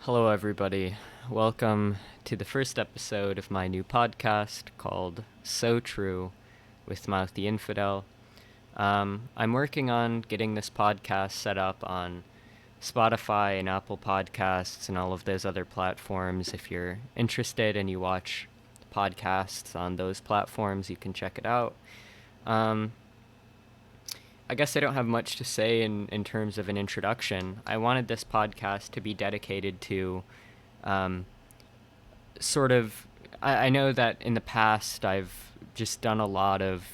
Hello, everybody. Welcome to the first episode of my new podcast called So True with Mouth the Infidel. I'm working on getting this podcast set up on Spotify and Apple Podcasts and all of those other platforms. If you're interested and you watch podcasts on those platforms, you can check it out. Um, I guess I don't have much to say in terms of an introduction. I wanted this podcast to be dedicated to um, sort of I know that in the past I've just done a lot of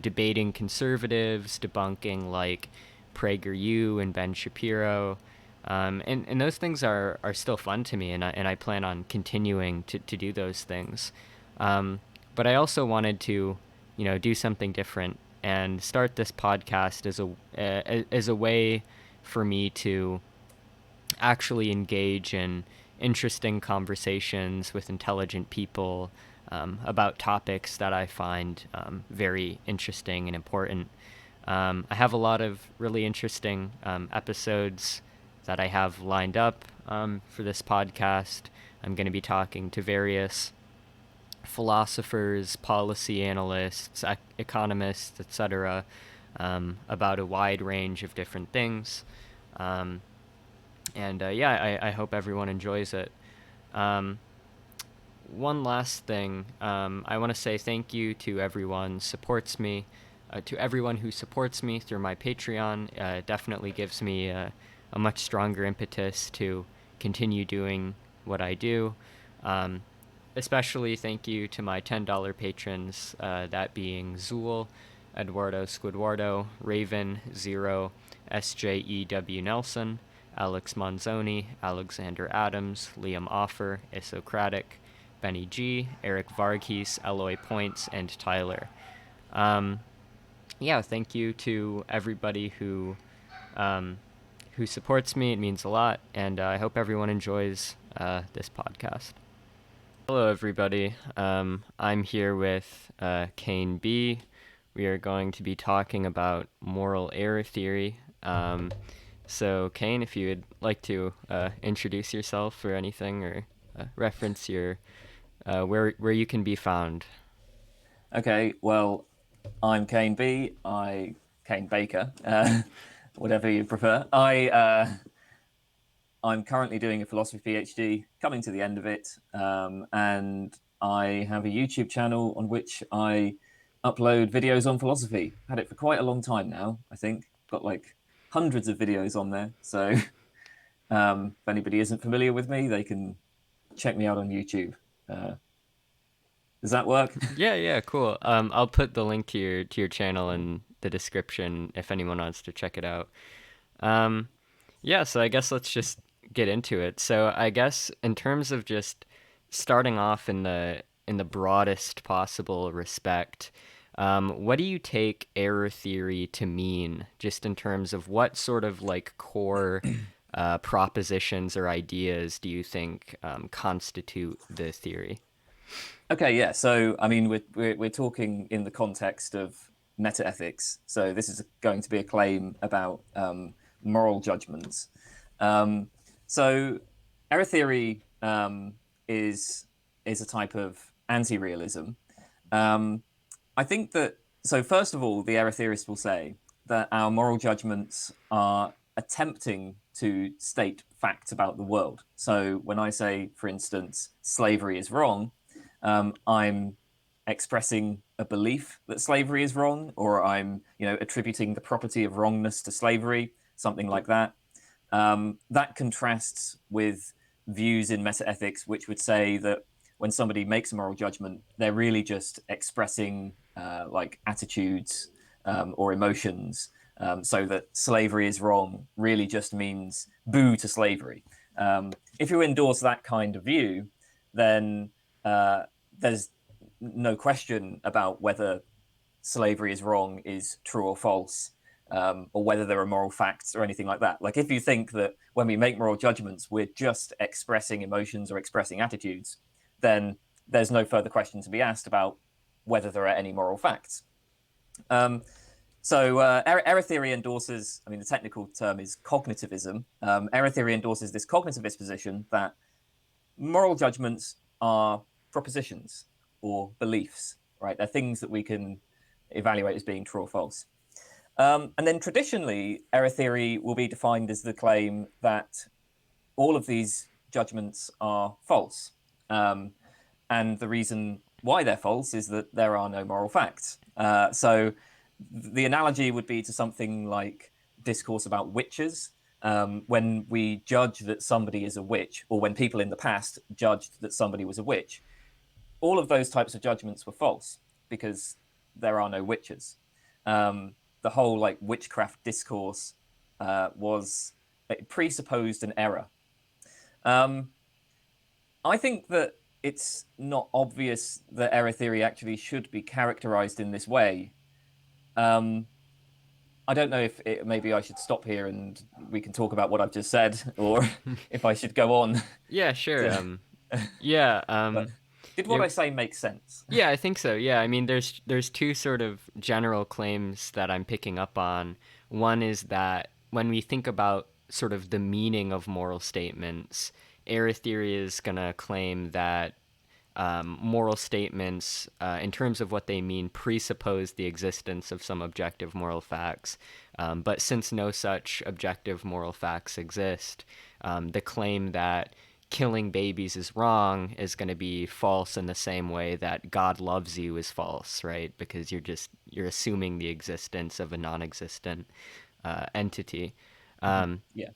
debating conservatives, debunking like PragerU and Ben Shapiro, and those things are still fun to me, and I plan on continuing to do those things. But I also wanted to do something different and start this podcast as a way for me to actually engage in interesting conversations with intelligent people about topics that I find very interesting and important. I have a lot of really interesting episodes that I have lined up for this podcast. I'm going to be talking to various philosophers, policy analysts, economists, etc., about a wide range of different things. Um, I hope everyone enjoys it. Um, One last thing, I want to say thank you to everyone who supports me through my Patreon. It definitely gives me a much stronger impetus to continue doing what I do. Um, Especially thank you to my $10 patrons, that being Zool, Eduardo Squidwardo, Raven, Zero, SJEW Nelson, Alex Manzoni, Alexander Adams, Liam Offer, Isocratic, Benny G, Eric Varghese, Eloy Points, and Tyler. Um, Thank you to everybody um, who supports me. It means a lot, and I hope everyone enjoys this podcast. Hello, everybody. I'm here with Kane B. We are going to be talking about moral error theory. So, Kane, if you would like to introduce yourself or anything, or reference your where you can be found. Okay, well, I'm Kane B. Kane Baker, whatever you prefer. I'm currently doing a philosophy PhD, coming to the end of it, and I have a YouTube channel on which I upload videos on philosophy. Had it for quite a long time now. I think got like hundreds of videos on there. So if anybody isn't familiar with me, they can check me out on YouTube. Uh, does that work? Yeah, cool. I'll put the link to your channel in the description if anyone wants to check it out. Um, so I guess let's just get into it. So I guess in terms of just starting off in the broadest possible respect, what do you take error theory to mean, just in terms of what sort of like core propositions or ideas do you think constitute the theory? Okay, yeah. So, I mean, we're talking in the context of metaethics. So, this is going to be a claim about moral judgments. Um, so, error theory is a type of anti-realism. Um, I think that so. First of all, the error theorists will say that our moral judgments are attempting to state facts about the world. So, when I say, for instance, slavery is wrong, I'm expressing a belief that slavery is wrong, or I'm, attributing the property of wrongness to slavery, something like that. That contrasts with views in metaethics, which would say that when somebody makes a moral judgment, they're really just expressing like attitudes or emotions. So that slavery is wrong really just means boo to slavery. If you endorse that kind of view, then uh, there's no question about whether slavery is wrong is true or false, or whether there are moral facts or anything like that. Like if you think that when we make moral judgments, we're just expressing emotions or expressing attitudes, then there's no further question to be asked about whether there are any moral facts. Um, So error theory endorses, I mean, the technical term is cognitivism. Error theory endorses this cognitivist position that moral judgments are propositions or beliefs, right? They're things that we can evaluate as being true or false. And then traditionally, error theory will be defined as the claim that all of these judgments are false. And the reason why they're false is that there are no moral facts. So the analogy would be to something like discourse about witches. When we judge that somebody is a witch, or when people in the past judged that somebody was a witch, all of those types of judgments were false because there are no witches. The whole like witchcraft discourse was it presupposed an error. Um, I think that it's not obvious that error theory actually should be characterized in this way. Um, I don't know if maybe I should stop here and we can talk about what I've just said, or if I should go on. Yeah, sure. To, Yeah. but did what You I say make sense? Yeah, I think so. Yeah, I mean, there's two sort of general claims that I'm picking up on. One is that when we think about sort of the meaning of moral statements, error theory is gonna claim that moral statements, in terms of what they mean, presuppose the existence of some objective moral facts. But since no such objective moral facts exist, the claim that killing babies is wrong is going to be false in the same way that God loves you is false, right? Because you're assuming the existence of a non-existent entity. Yeah.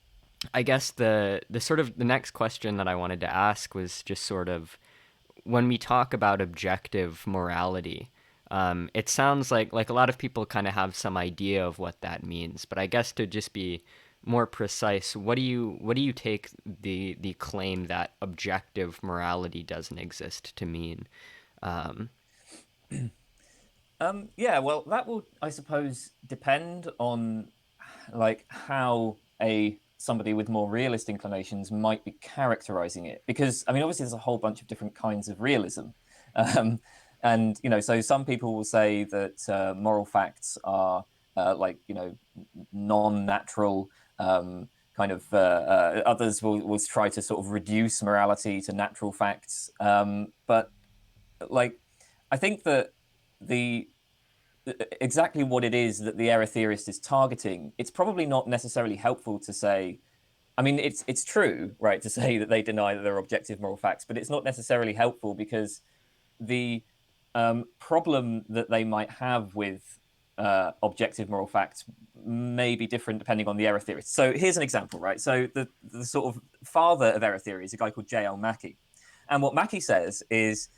I guess the sort of the next question that I wanted to ask was just sort of when we talk about objective morality, it sounds like a lot of people kind of have some idea of what that means. But I guess to just be more precise, what do you take the claim that objective morality doesn't exist to mean? Um, Yeah, well, that will, I suppose, depend on like how a somebody with more realist inclinations might be characterizing it. Because I mean, obviously, there's a whole bunch of different kinds of realism, um, and so some people will say that moral facts are like non-natural. Kind of others will try to sort of reduce morality to natural facts, but like I think that the exactly what it is that the error theorist is targeting, it's probably not necessarily helpful to say. I mean, it's true, right, to say that they deny that there are objective moral facts, but it's not necessarily helpful because the problem that they might have with objective moral facts may be different depending on the error theorist. So here's an example, right? So the sort of father of error theory is a guy called J.L. Mackie. And what Mackie says is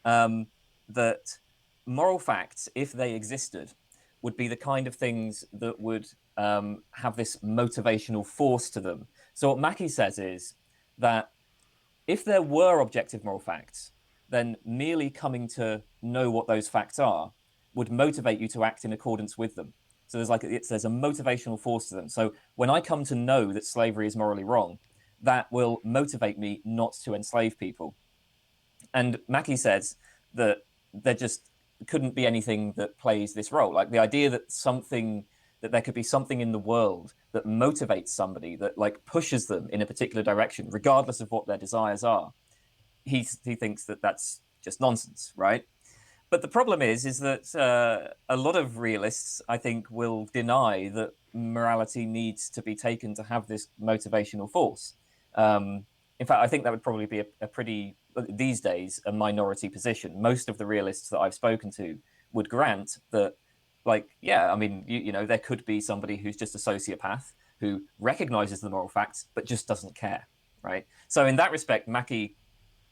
um, that moral facts, if they existed, would be the kind of things that would have this motivational force to them. So what Mackie says is that if there were objective moral facts, then merely coming to know what those facts are would motivate you to act in accordance with them. So there's a motivational force to them. So when I come to know that slavery is morally wrong, that will motivate me not to enslave people. And Mackie says that there just couldn't be anything that plays this role. Like the idea that there could be something in the world that motivates somebody, that like pushes them in a particular direction, regardless of what their desires are. He thinks that that's just nonsense, right? But the problem is that a lot of realists, I think, will deny that morality needs to be taken to have this motivational force. In fact, I think that would probably be a pretty, these days, a minority position. Most of the realists that I've spoken to would grant that, like, yeah, I mean, there could be somebody who's just a sociopath who recognizes the moral facts but just doesn't care, right? So in that respect, Mackie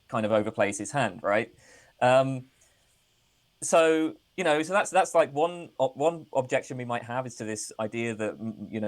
kind of overplays his hand, right? Um, so that's like one objection we might have is to this idea that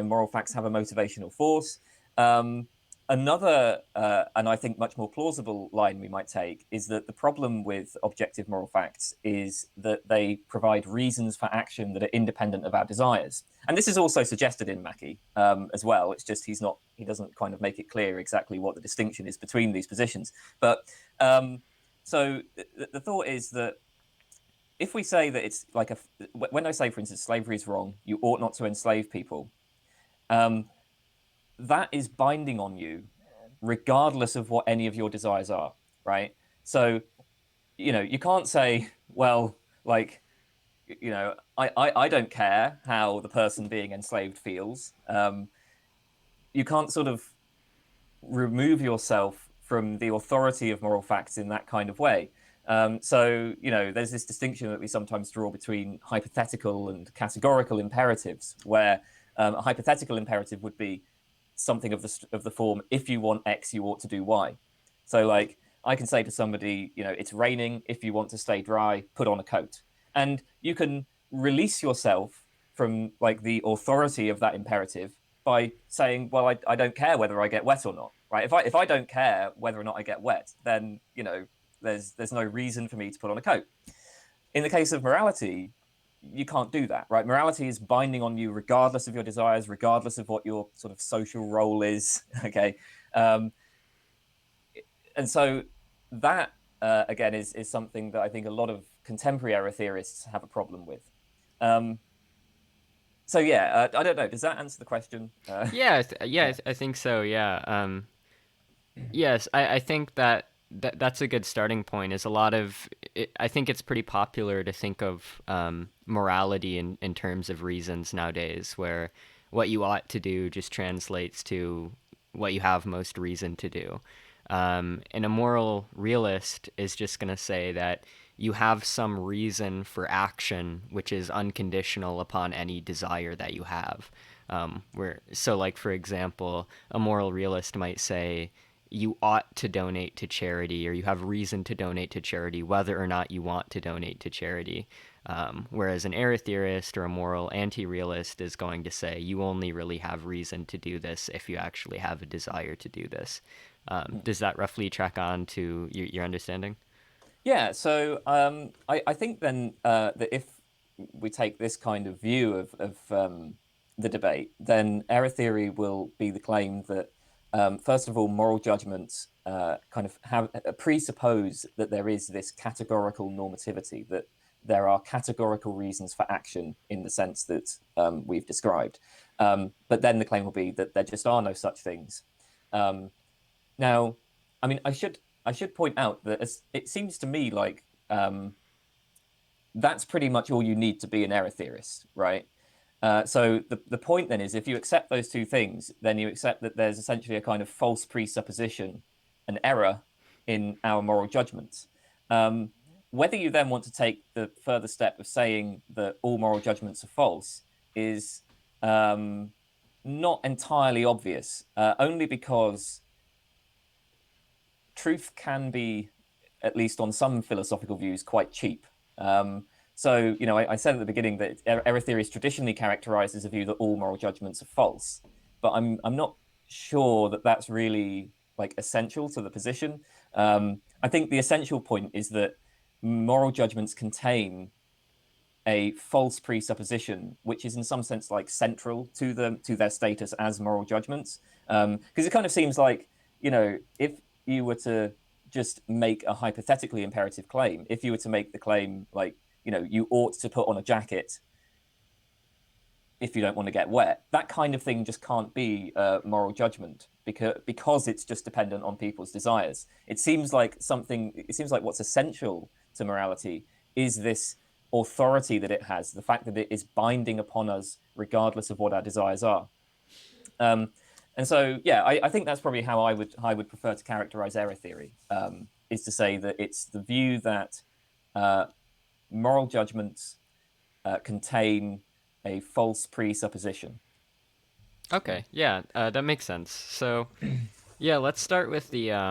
moral facts have a motivational force. um, Another and I think much more plausible line we might take is that the problem with objective moral facts is that they provide reasons for action that are independent of our desires, and this is also suggested in Mackie as well. It's just he doesn't kind of make it clear exactly what the distinction is between these positions. But so the thought is that if we say that it's like when I say, for instance, slavery is wrong, you ought not to enslave people, um, that is binding on you regardless of what any of your desires are, right? So, you can't say, well, like, I don't care how the person being enslaved feels. You can't sort of remove yourself from the authority of moral facts in that kind of way. So, there's this distinction that we sometimes draw between hypothetical and categorical imperatives, where a hypothetical imperative would be something of the form, if you want X, you ought to do Y. So, like, I can say to somebody, it's raining. If you want to stay dry, put on a coat. And you can release yourself from like the authority of that imperative by saying, well, I don't care whether I get wet or not, right? If I don't care whether or not I get wet, then there's no reason for me to put on a coat. In the case of morality, you can't do that, right? Morality is binding on you regardless of your desires, regardless of what your sort of social role is. Okay, um, and so that again is something that I think a lot of contemporary error theorists have a problem with. Um, so yeah, I don't know. Does that answer the question? Yeah, Yeah. I think so. Yeah. Yes, I think that's a good starting point. Is a lot of I think it's pretty popular to think of morality in terms of reasons nowadays, where what you ought to do just translates to what you have most reason to do. And a moral realist is just going to say that you have some reason for action which is unconditional upon any desire that you have. Like for example, a moral realist might say you ought to donate to charity, or you have reason to donate to charity, whether or not you want to donate to charity. Whereas an error theorist or a moral anti-realist is going to say you only really have reason to do this if you actually have a desire to do this. Does that roughly track on to your understanding? Yeah, so I think then that if we take this kind of view of the debate, then error theory will be the claim that, first of all, moral judgments kind of have presuppose that there is this categorical normativity, that there are categorical reasons for action in the sense that we've described. But then the claim will be that there just are no such things. Um, Now, I mean, I should point out that it seems to me like that's pretty much all you need to be an error theorist, right? So the point then is, if you accept those two things, then you accept that there's essentially a kind of false presupposition, an error in our moral judgments. Um, Whether you then want to take the further step of saying that all moral judgments are false is um, not entirely obvious, only because truth can be, at least on some philosophical views, quite cheap. So, I said at the beginning that error theory is traditionally characterized as a view that all moral judgments are false, but I'm not sure that that's really like essential to the position. I think the essential point is that moral judgments contain a false presupposition, which is in some sense like central to them, to their status as moral judgments. Because it kind of seems like, if you were to just make a hypothetically imperative claim, if you were to make the claim like, you ought to put on a jacket if you don't want to get wet, that kind of thing just can't be moral judgment, because it's just dependent on people's desires. It seems like what's essential to morality is this authority that it has, the fact that it is binding upon us regardless of what our desires are. Um, and so, yeah, I think that's probably how I would prefer to characterize error theory, is to say that it's the view that uh, moral judgments contain a false presupposition. Yeah. Okay, yeah, that makes sense. So yeah, let's start with the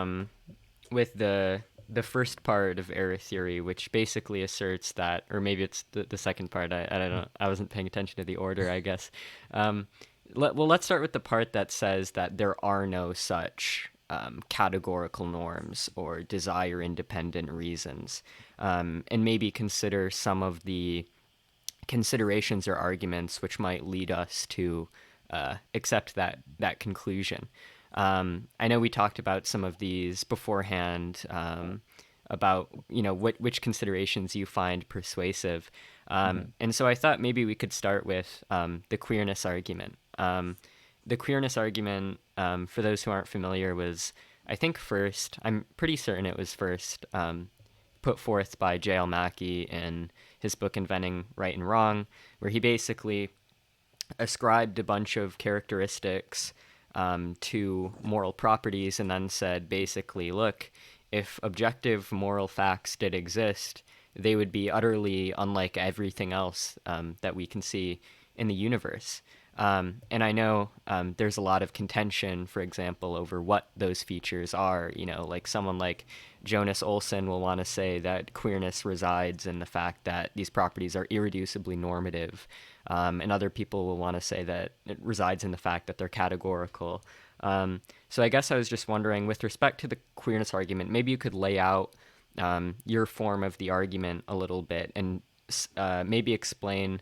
first part of error theory, which basically asserts that, or maybe it's the second part. I don't know. I wasn't paying attention to the order, I guess. Um, let's start with the part that says that there are no such categorical norms or desire independent reasons, and maybe consider some of the considerations or arguments which might lead us to accept that conclusion. I know we talked about some of these beforehand. about which considerations you find persuasive. And so I thought maybe we could start with the queerness argument. The queerness argument, for those who aren't familiar, was, I think, first, I'm pretty certain it was first put forth by J.L. Mackie in his book Inventing Right and Wrong, where he basically ascribed a bunch of characteristics to moral properties and then said, basically, look, if objective moral facts did exist, they would be utterly unlike everything else that we can see in the universe. And I know there's a lot of contention, for example, over what those features are. Like someone like Jonas Olson will want to say that queerness resides in the fact that these properties are irreducibly normative. And other people will want to say that it resides in the fact that they're categorical. So I guess I was just wondering, with respect to the queerness argument, maybe you could lay out your form of the argument a little bit and maybe explain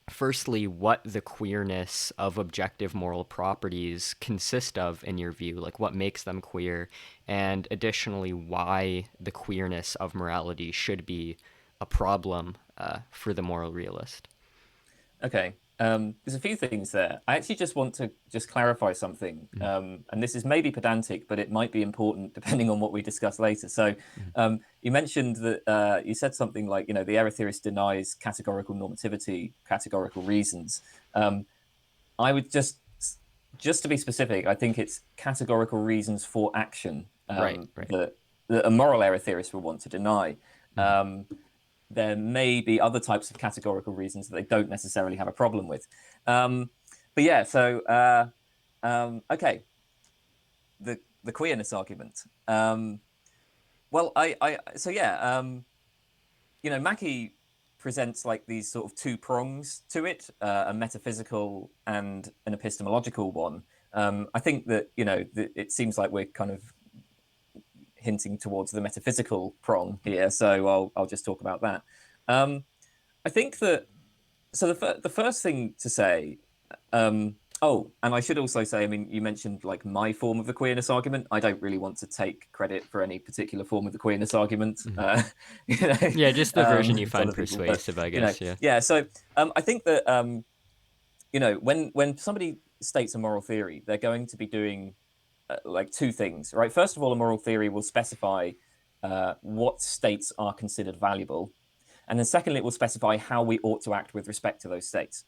firstly, what the queerness of objective moral properties consist of in your view, like what makes them queer, and additionally, why the queerness of morality should be a problem for the moral realist. Okay. There's a few things there. I actually just want to just clarify something. And this is maybe pedantic, but it might be important depending on what we discuss later. So you mentioned that you said something like, the error theorist denies categorical normativity, categorical reasons. I would just to be specific, I think it's categorical reasons for action Right, right. that a moral error theorist will want to deny. There may be other types of categorical reasons that they don't necessarily have a problem with. But yeah, so okay, the queerness argument. Well, so yeah, Mackie presents like these sort of two prongs to it, a metaphysical and an epistemological one. I think that it seems like we're kind of hinting towards the metaphysical prong here, so I'll just talk about that. I think that so the first thing to say. Oh, and I should also say, I mean, you mentioned like my form of the queerness argument. I don't really want to take credit for any particular form of the queerness argument. Yeah, just the version you It's find other people, but persuasive, I guess. Yeah. yeah. So I think that when somebody states a moral theory, they're going to be doing like two things, right? First of all, a moral theory will specify what states are considered valuable, and then secondly, it will specify how we ought to act with respect to those states.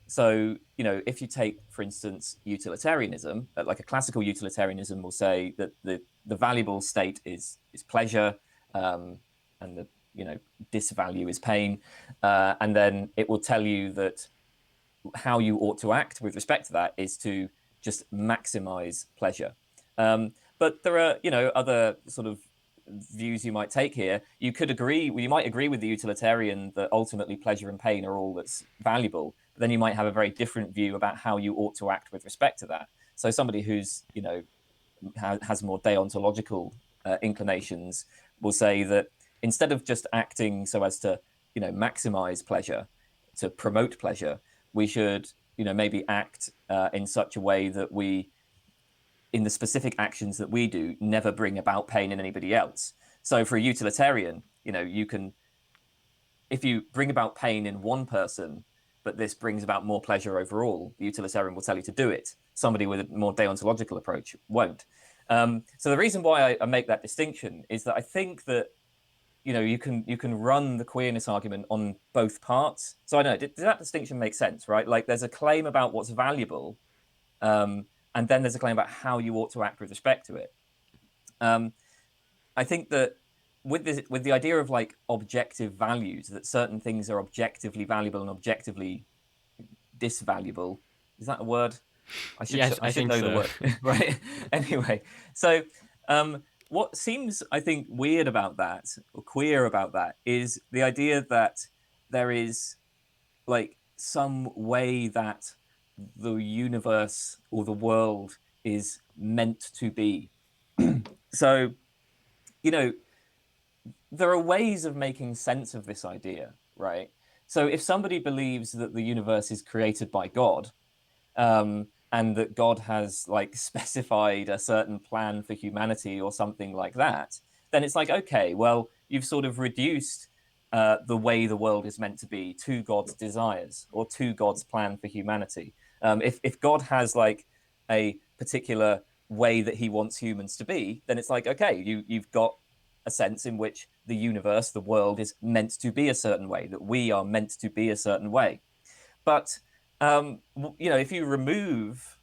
So, if you take, for instance, utilitarianism, like a classical utilitarianism will say that the valuable state is pleasure, and the disvalue is pain, and then it will tell you that how you ought to act with respect to that is to just maximize pleasure. But there are, other sort of views you might take here. You might agree with the utilitarian that ultimately pleasure and pain are all that's valuable. But then you might have a very different view about how you ought to act with respect to that. So somebody who's, has more deontological inclinations will say that instead of just acting so as to, maximize pleasure, to promote pleasure, we should, maybe act in such a way that we, in the specific actions that we do, never bring about pain in anybody else. So for a utilitarian, you can, if you bring about pain in one person, but this brings about more pleasure overall, the utilitarian will tell you to do it. Somebody with a more deontological approach won't. So the reason why I make that distinction is that I think that you can run the queerness argument on both parts. So I don't know, did that distinction make sense, right? Like there's a claim about what's valuable, and then there's a claim about how you ought to act with respect to it. I think that with the idea of like objective values, that certain things are objectively valuable and objectively disvaluable. Is that a word? Yes, I I should think know the so. word, right? Anyway, so what seems, I think, weird about that, or queer about that, is the idea that there is like some way that the universe or the world is meant to be. So, you know, there are ways of making sense of this idea, right? So if somebody believes that the universe is created by God, and that God has like specified a certain plan for humanity or something like that, then it's like, okay, well, you've sort of reduced the way the world is meant to be to God's desires or to God's plan for humanity. If God has like a particular way that he wants humans to be, then it's like, okay, you've got a sense in which the universe, the world, is meant to be a certain way, that we are meant to be a certain way. But if you remove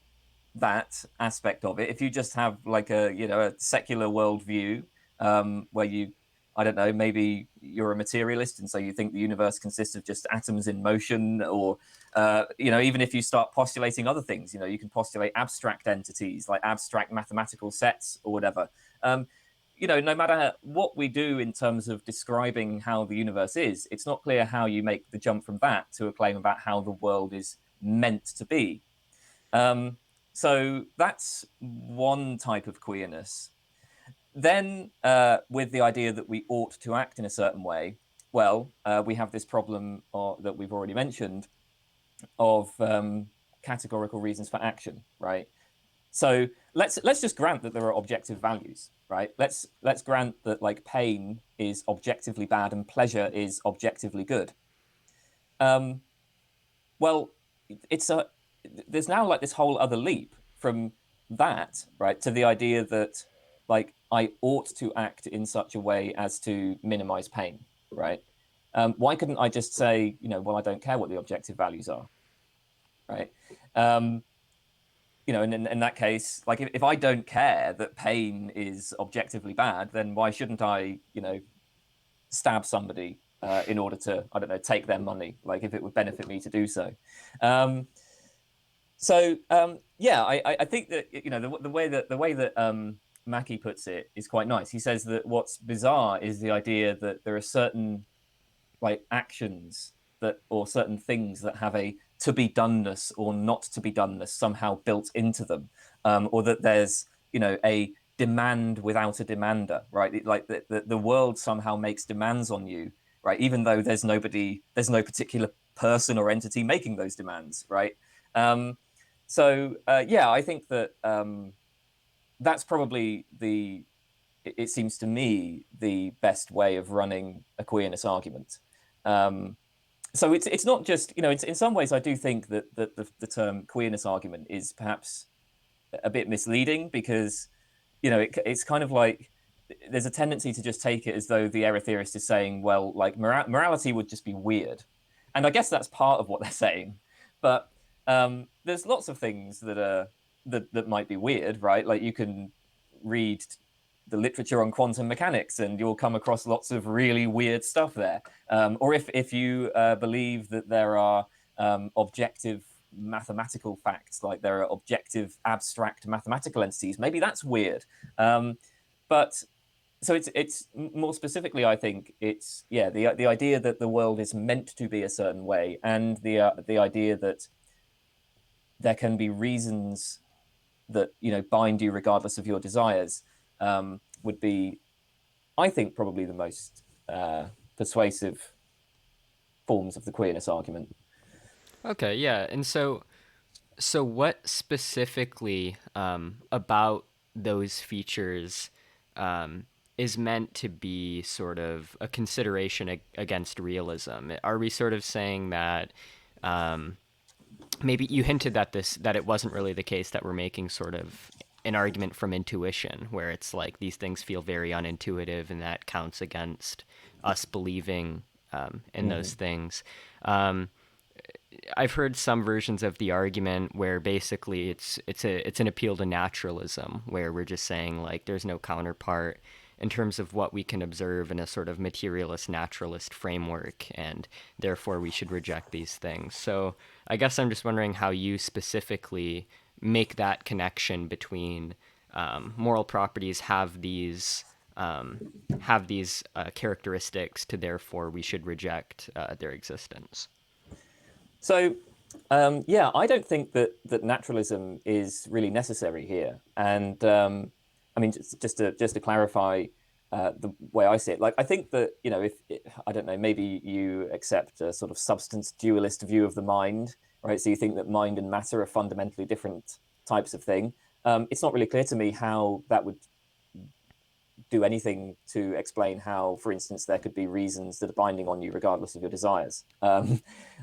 that aspect of it, if you just have like a secular worldview where you, I don't know, maybe you're a materialist and so you think the universe consists of just atoms in motion, or even if you start postulating other things, you can postulate abstract entities like abstract mathematical sets or whatever. No matter what we do in terms of describing how the universe is, it's not clear how you make the jump from that to a claim about how the world is meant to be. So that's one type of queerness. Then, with the idea that we ought to act in a certain way, well, we have this problem that we've already mentioned of categorical reasons for action, right? So let's just grant that there are objective values, right? Let's grant that like pain is objectively bad and pleasure is objectively good. Um, well, it's a there's now like this whole other leap from that, right, to the idea that like I ought to act in such a way as to minimize pain, right? Why couldn't I just say, well, I don't care what the objective values are, right? Um, in that case, like if I don't care that pain is objectively bad, then why shouldn't I, stab somebody in order to, I don't know, take their money, like if it would benefit me to do so. Um, yeah, I think that the way that Mackie puts it is quite nice. He says that what's bizarre is the idea that there are certain like actions that or certain things that have a to be doneness or not to be doneness somehow built into them, or that there's a demand without a demander, right? Like the world somehow makes demands on you, right? Even though there's no particular person or entity making those demands, right? Yeah, I think that that's probably it seems to me the best way of running a queerness argument. Um, so it's not just in some ways I do think that the term queerness argument is perhaps a bit misleading because it's kind of like there's a tendency to just take it as though the error theorist is saying, well, like morality would just be weird, and I guess that's part of what they're saying, but there's lots of things that might be weird, right? Like you can read the literature on quantum mechanics and you'll come across lots of really weird stuff there. Or if you believe that there are objective mathematical facts, like there are objective abstract mathematical entities, maybe that's weird. But so it's more specifically, I think it's the idea that the world is meant to be a certain way, and the idea that there can be reasons that bind you regardless of your desires, would be, I think, probably the most persuasive forms of the queerness argument. Okay, yeah. And so what specifically about those features um, is meant to be sort of a consideration against realism? Are we sort of saying that um, maybe you hinted that it wasn't really the case, that we're making sort of an argument from intuition, where it's like these things feel very unintuitive, and that counts against us believing in those Mm. things. Um, I've heard some versions of the argument where basically it's an appeal to naturalism, where we're just saying like there's no counterpart in terms of what we can observe in a sort of materialist naturalist framework, and therefore we should reject these things. So I guess I'm just wondering how you specifically make that connection between moral properties have these characteristics, to therefore we should reject their existence. So, yeah, I don't think that naturalism is really necessary here. And I mean, just to clarify the way I see it, like I think that if I don't know, maybe you accept a sort of substance dualist view of the mind, right? So you think that mind and matter are fundamentally different types of thing. It's not really clear to me how that would do anything to explain how, for instance, there could be reasons that are binding on you regardless of your desires.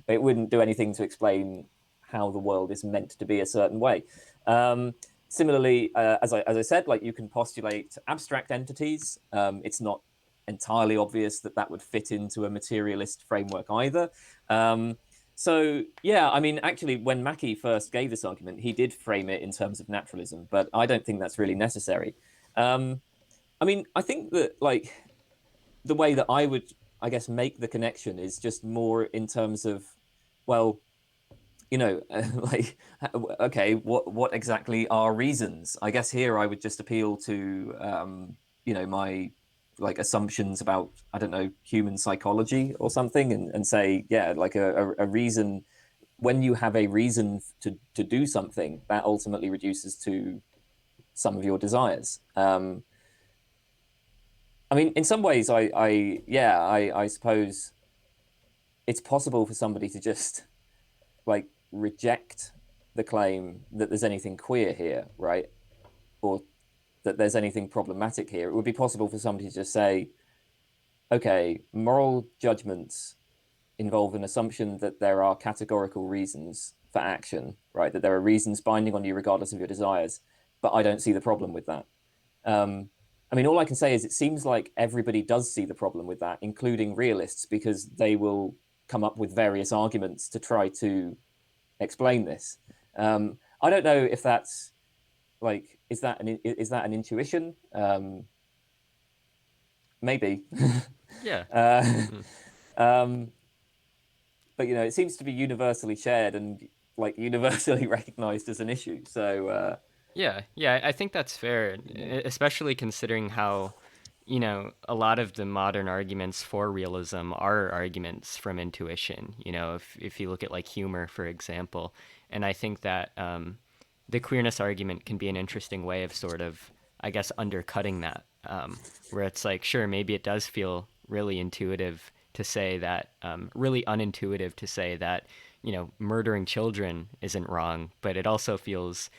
It wouldn't do anything to explain how the world is meant to be a certain way. Similarly, as I said, like you can postulate abstract entities. It's not entirely obvious that that would fit into a materialist framework either. So yeah, I mean, actually, when Mackie first gave this argument, he did frame it in terms of naturalism, but I don't think that's really necessary. Um, I mean, I think that like the way that I would, I guess, make the connection is just more in terms of, well, like, okay, what exactly are reasons? I guess here I would just appeal to, my like assumptions about, I don't know, human psychology or something, and say, yeah, like a reason. When you have a reason to do something, that ultimately reduces to some of your desires. I mean, in some ways, I suppose it's possible for somebody to just like reject the claim that there's anything queer here, right? Or that there's anything problematic here. It would be possible for somebody to just say, okay, moral judgments involve an assumption that there are categorical reasons for action, right? That there are reasons binding on you regardless of your desires, but I don't see the problem with that. Um, I mean, all I can say is it seems like everybody does see the problem with that, including realists, because they will come up with various arguments to try to explain this. I don't know if that's like is that an intuition? Maybe. Yeah. uh, Mm. um, but it seems to be universally shared and like universally recognized as an issue. So Yeah, yeah, I think that's fair, especially considering how, a lot of the modern arguments for realism are arguments from intuition. If you look at like humor, for example, and I think that the queerness argument can be an interesting way of sort of, I guess, undercutting that, where it's like, sure, maybe it does feel really intuitive to say that, really unintuitive to say that, murdering children isn't wrong, but it also feels,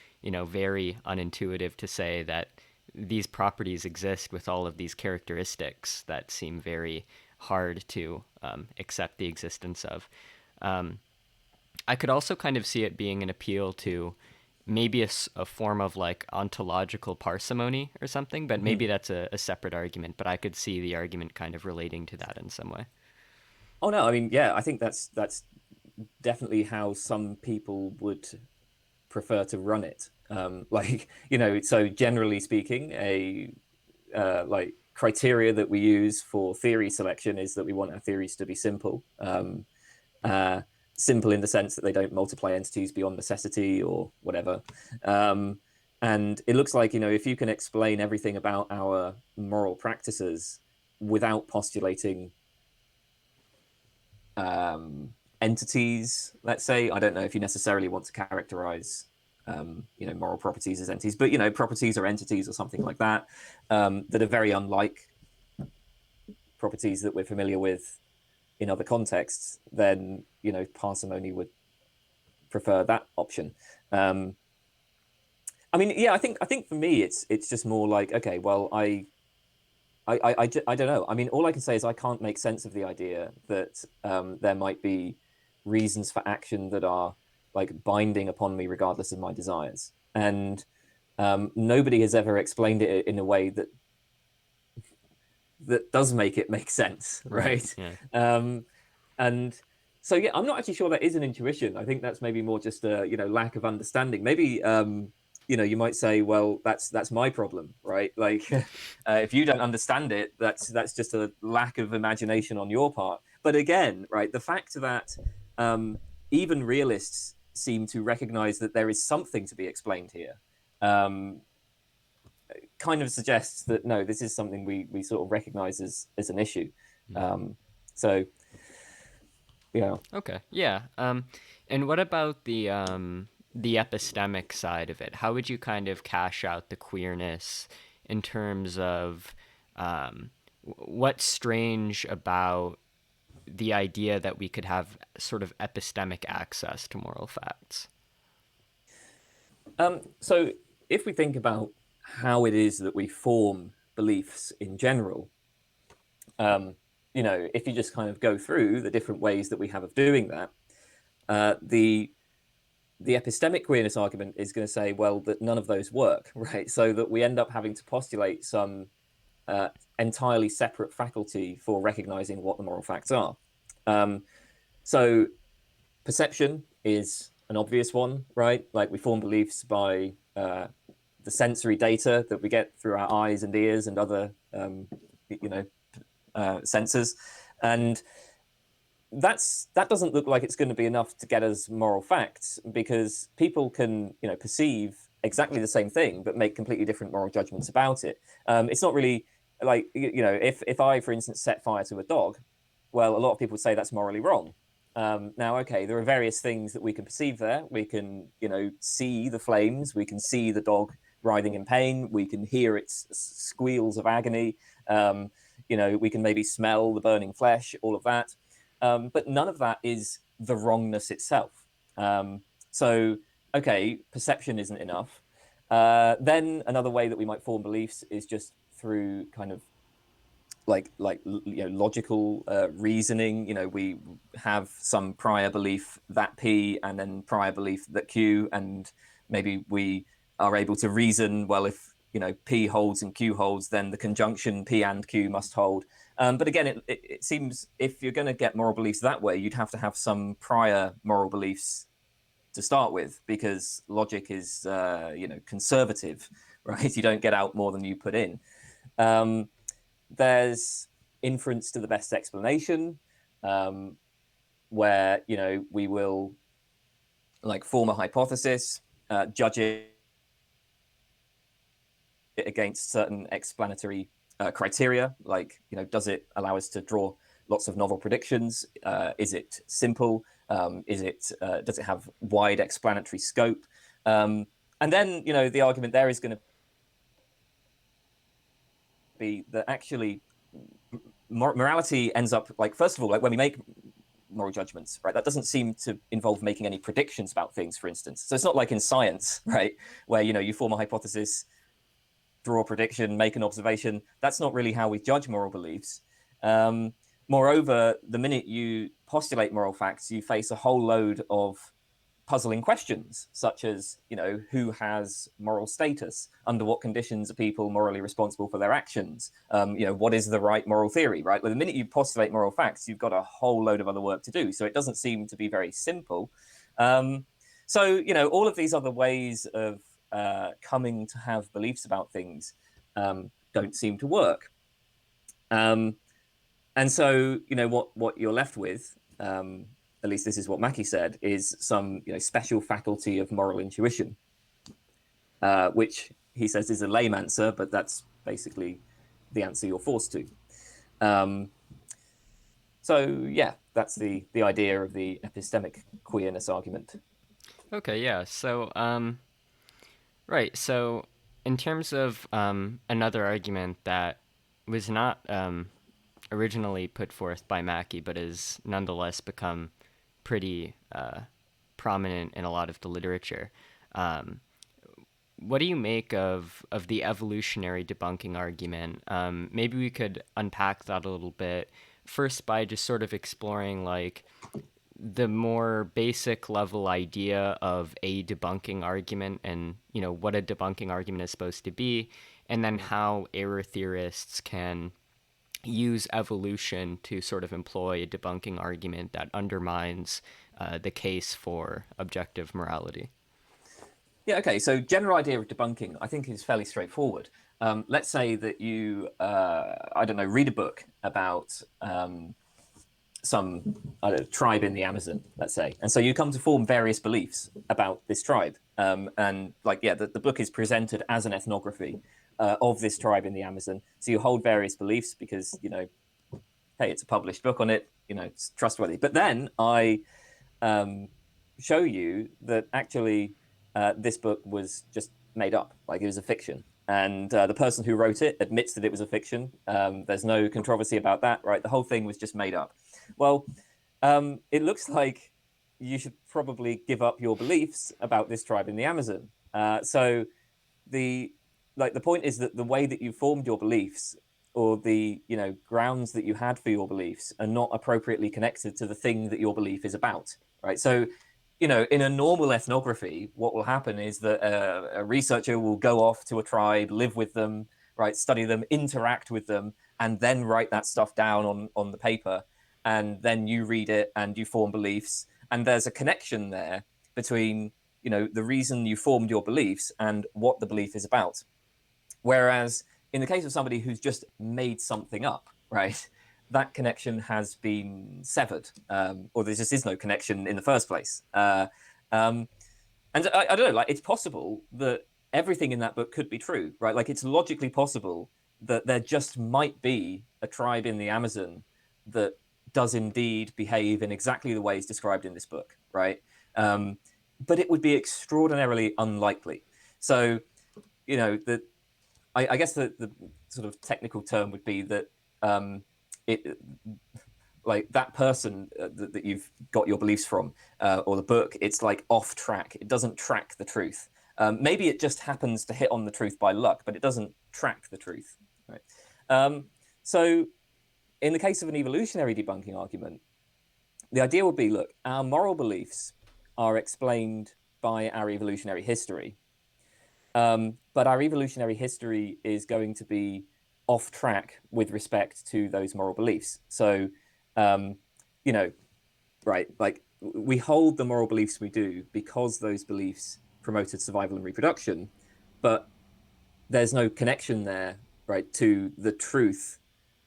very unintuitive to say that these properties exist with all of these characteristics that seem very hard to accept the existence of. Um, I could also kind of see it being an appeal to maybe a form of like ontological parsimony or something, but maybe that's a separate argument. But I could see the argument kind of relating to that in some way. oh no, I mean, yeah, I think that's definitely how some people would prefer to run it. Like, so generally speaking, a like criteria that we use for theory selection is that we want our theories to be simple. Uh, Simple in the sense that they don't multiply entities beyond necessity or whatever. Um, and it looks like, if you can explain everything about our moral practices without postulating entities, let's say. I don't know if you necessarily want to characterize, moral properties as entities, but properties or entities or something like that, that are very unlike properties that we're familiar with in other contexts. Then parsimony would prefer that option. Um, I mean, yeah, I think for me, it's just more like, okay, well, I don't know. I mean, all I can say is I can't make sense of the idea that there might be reasons for action that are like binding upon me regardless of my desires. And nobody has ever explained it in a way that does make it make sense, Right. right? Yeah. Um, and so yeah, I'm not actually sure that is an intuition. I think that's maybe more just a lack of understanding. Maybe you might say, well, that's my problem, right? Like if you don't understand it, that's just a lack of imagination on your part. But again, right, the fact that even realists seem to recognize that there is something to be explained here. Um, Kind of suggests that no, this is something we sort of recognize as an issue. Um, so yeah, Okay. Yeah. And what about the epistemic side of it? How would you kind of cash out the queerness in terms of what's strange about the idea that we could have sort of epistemic access to moral facts? So if we think about how it is that we form beliefs in general, um, if you just kind of go through the different ways that we have of doing that, the epistemic queerness argument is going to say, well, that none of those work, right? So that we end up having to postulate some entirely separate faculty for recognizing what the moral facts are. Um, so perception is an obvious one, right? Like we form beliefs by the sensory data that we get through our eyes and ears and other, sensors, and that doesn't look like it's going to be enough to get us moral facts, because people can perceive exactly the same thing but make completely different moral judgments about it. It's not really like if I, for instance, set fire to a dog, well, a lot of people would say that's morally wrong. Now, okay, there are various things that we can perceive there. We can see the flames, we can see the dog writhing in pain, we can hear its squeals of agony, we can maybe smell the burning flesh, all of that. But none of that is the wrongness itself. So, okay, perception isn't enough. Then another way that we might form beliefs is just through kind of logical reasoning. We have some prior belief that P, and then prior belief that Q, and maybe we are able to reason, well, if P holds and Q holds, then the conjunction P and Q must hold. But again, it seems if you're going to get moral beliefs that way, you'd have to have some prior moral beliefs to start with, because logic is conservative, right? You don't get out more than you put in. There's inference to the best explanation, where we will form a hypothesis, judge it against certain explanatory criteria, does it allow us to draw lots of novel predictions? Is it simple? Does it have wide explanatory scope? And then the argument there is going to be that actually morality ends up first of all, when we make moral judgments, right, that doesn't seem to involve making any predictions about things, for instance. So it's not like in science, right, where you form a hypothesis, draw a prediction, make an observation. That's not really how we judge moral beliefs. Moreover, the minute you postulate moral facts, you face a whole load of puzzling questions, such as who has moral status, under what conditions are people morally responsible for their actions, what is the right moral theory, right? Well, the minute you postulate moral facts, you've got a whole load of other work to do. So it doesn't seem to be very simple. So all of these other ways of coming to have beliefs about things don't seem to work. And so what you're left with, at least this is what Mackie said, is some special faculty of moral intuition, which he says is a lame answer, but that's basically the answer you're forced to. So yeah, that's the idea of the epistemic queerness argument. Okay, yeah. So, right. So, in terms of another argument that was not originally put forth by Mackey, but has nonetheless become pretty prominent in a lot of the literature. Um, what do you make of the evolutionary debunking argument? Maybe we could unpack that a little bit. First, by just sort of exploring the more basic level idea of a debunking argument, and what a debunking argument is supposed to be, and then how error theorists can use evolution to sort of employ a debunking argument that undermines the case for objective morality. Yeah, okay. So general idea of debunking, I think, is fairly straightforward. Let's say that you, I don't know, read a book about some tribe in the Amazon, let's say, and so you come to form various beliefs about this tribe. And the book is presented as an ethnography of this tribe in the Amazon. So you hold various beliefs because hey, it's a published book on it, it's trustworthy. But then I show you that actually this book was just made up, like it was a fiction. And the person who wrote it admits that it was a fiction. There's no controversy about that, right? The whole thing was just made up. Well, it looks like you should probably give up your beliefs about this tribe in the Amazon. So the the point is that the way that you formed your beliefs, or the grounds that you had for your beliefs, are not appropriately connected to the thing that your belief is about, right? So in a normal ethnography, what will happen is that a researcher will go off to a tribe, live with them, right, study them, interact with them, and then write that stuff down on the paper, and then you read it and you form beliefs, and there's a connection there between the reason you formed your beliefs and what the belief is about. Whereas in the case of somebody who's just made something up, right, that connection has been severed, or there just is no connection in the first place. Um, and I don't know, like, it's possible that everything in that book could be true, right? Like, it's logically possible that there just might be a tribe in the Amazon that does indeed behave in exactly the ways described in this book, right? But it would be extraordinarily unlikely. So, that I guess the sort of technical term would be that it like that person that you've got your beliefs from, or the book, it's like off track. It doesn't track the truth. Maybe it just happens to hit on the truth by luck, but it doesn't track the truth. Right. So, in the case of an evolutionary debunking argument, the idea would be: look, our moral beliefs are explained by our evolutionary history, but our evolutionary history is going to be off track with respect to those moral beliefs. So, um, you know, right, like, we hold the moral beliefs we do because those beliefs promoted survival and reproduction, but there's no connection there, right, to the truth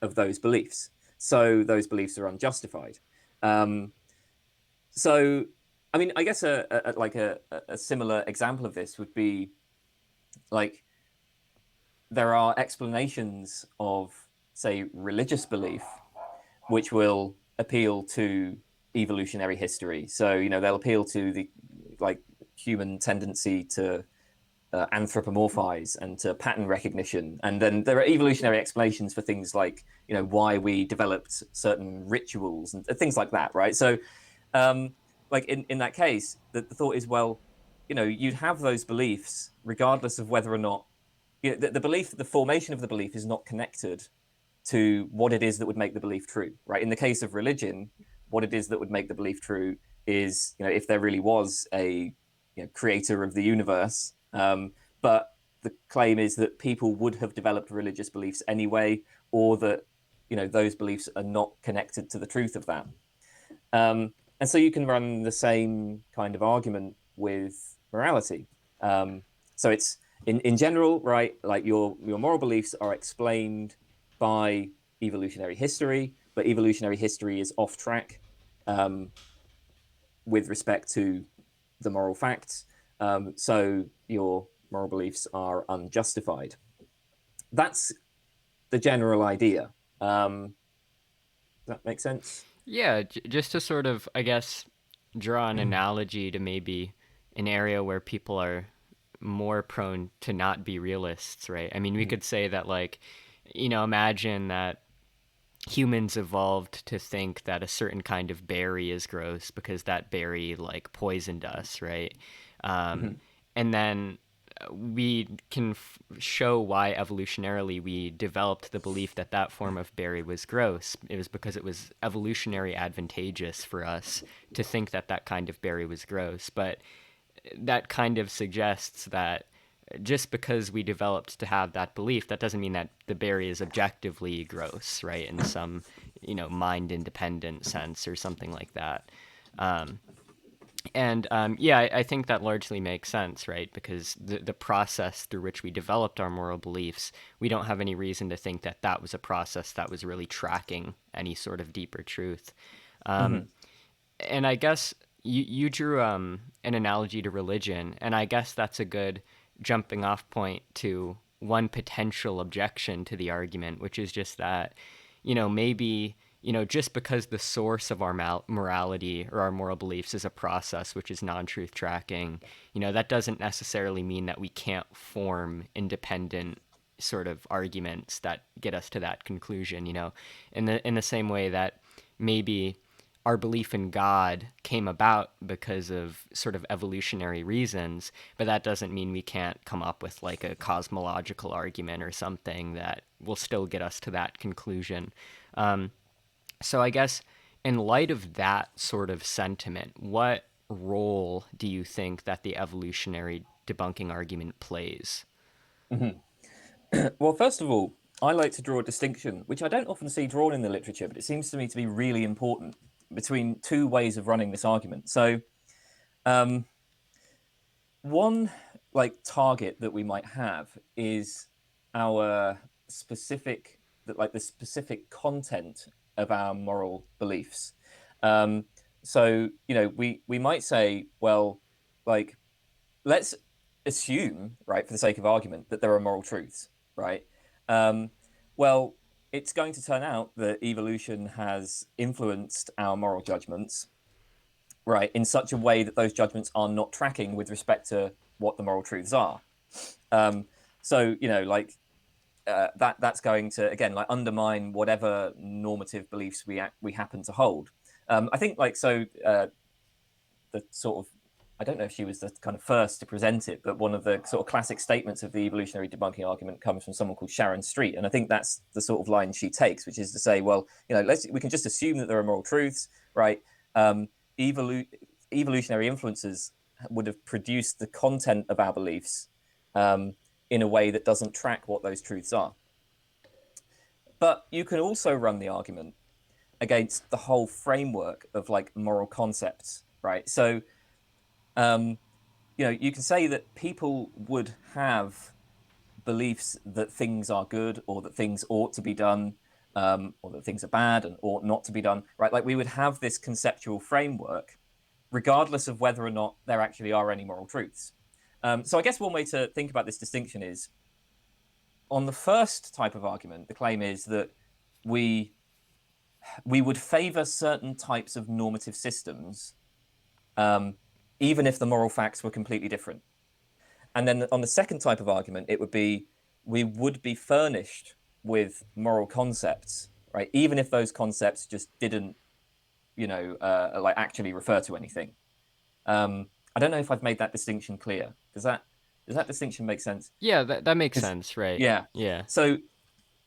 of those beliefs. So those beliefs are unjustified. Um, so, I mean, I guess a similar example of this would be like there are explanations of, say, religious belief, which will appeal to evolutionary history. So, they'll appeal to the like human tendency to anthropomorphize and to pattern recognition. And then there are evolutionary explanations for things like, why we developed certain rituals and things like that, right? So, like in that case, the thought is, well, you'd have those beliefs regardless of whether or not the belief, the formation of the belief is not connected to what it is that would make the belief true, right? In the case of religion, what it is that would make the belief true is, if there really was a creator of the universe, but the claim is that people would have developed religious beliefs anyway, or that those beliefs are not connected to the truth of that. And so you can run the same kind of argument with morality. So it's in general, right? Like your moral beliefs are explained by evolutionary history, but evolutionary history is off track with respect to the moral facts. So your moral beliefs are unjustified. That's the general idea. Does that make sense? Yeah, just to sort of, I guess, draw an Mm-hmm. analogy to maybe an area where people are more prone to not be realists, right? I mean, we could say that, like, imagine that humans evolved to think that a certain kind of berry is gross because that berry, like, poisoned us, right? Um, Mm-hmm. and then we can show why evolutionarily we developed the belief that that form of berry was gross. It was because it was evolutionary advantageous for us to think that that kind of berry was gross. But that kind of suggests that just because we developed to have that belief, that doesn't mean that the berry is objectively gross, right? In some, mind independent sense or something like that. Um, and yeah, I think that largely makes sense, right? Because the process through which we developed our moral beliefs, we don't have any reason to think that that was a process that was really tracking any sort of deeper truth. Um, Mm-hmm. and I guess you drew an analogy to religion, and I guess that's a good jumping off point to one potential objection to the argument, which is just that, maybe, just because the source of our morality or our moral beliefs is a process which is non-truth tracking, that doesn't necessarily mean that we can't form independent sort of arguments that get us to that conclusion, in the same way that maybe our belief in God came about because of sort of evolutionary reasons, but that doesn't mean we can't come up with like a cosmological argument or something that will still get us to that conclusion. So I guess in light of that sort of sentiment, what role do you think that the evolutionary debunking argument plays? Mhm. Well, first of all, I like to draw a distinction, which I don't often see drawn in the literature, but it seems to me to be really important between two ways of running this argument. So, um, one like target that we might have is our specific that like the specific content of our moral beliefs. Um, so, we might say, well, like let's assume, right, for the sake of argument, that there are moral truths, right? Um, well, it's going to turn out that evolution has influenced our moral judgments, right, in such a way that those judgments are not tracking with respect to what the moral truths are. Um, so, that's going to again like undermine whatever normative beliefs we happen to hold. I think the sort of I don't know if she was the kind of first to present it, but one of the sort of classic statements of the evolutionary debunking argument comes from someone called Sharon Street, and I think that's the sort of line she takes, which is to say, well, we can just assume that there are moral truths, right? Um, evolu- Evolutionary influences would have produced the content of our beliefs in a way that doesn't track what those truths are. But you can also run the argument against the whole framework of like moral concepts, right? So um, you can say that people would have beliefs that things are good or that things ought to be done, or that things are bad and ought not to be done, right? Like we would have this conceptual framework, regardless of whether or not there actually are any moral truths. So I guess one way to think about this distinction is on the first type of argument, the claim is that we we would favor certain types of normative systems, um, even if the moral facts were completely different. And then on the second type of argument, it would be we would be furnished with moral concepts, right? Even if those concepts just didn't, like actually refer to anything. I don't know if I've made that distinction clear. Does that distinction make sense? Yeah, that makes Because sense, right? yeah, Yeah. so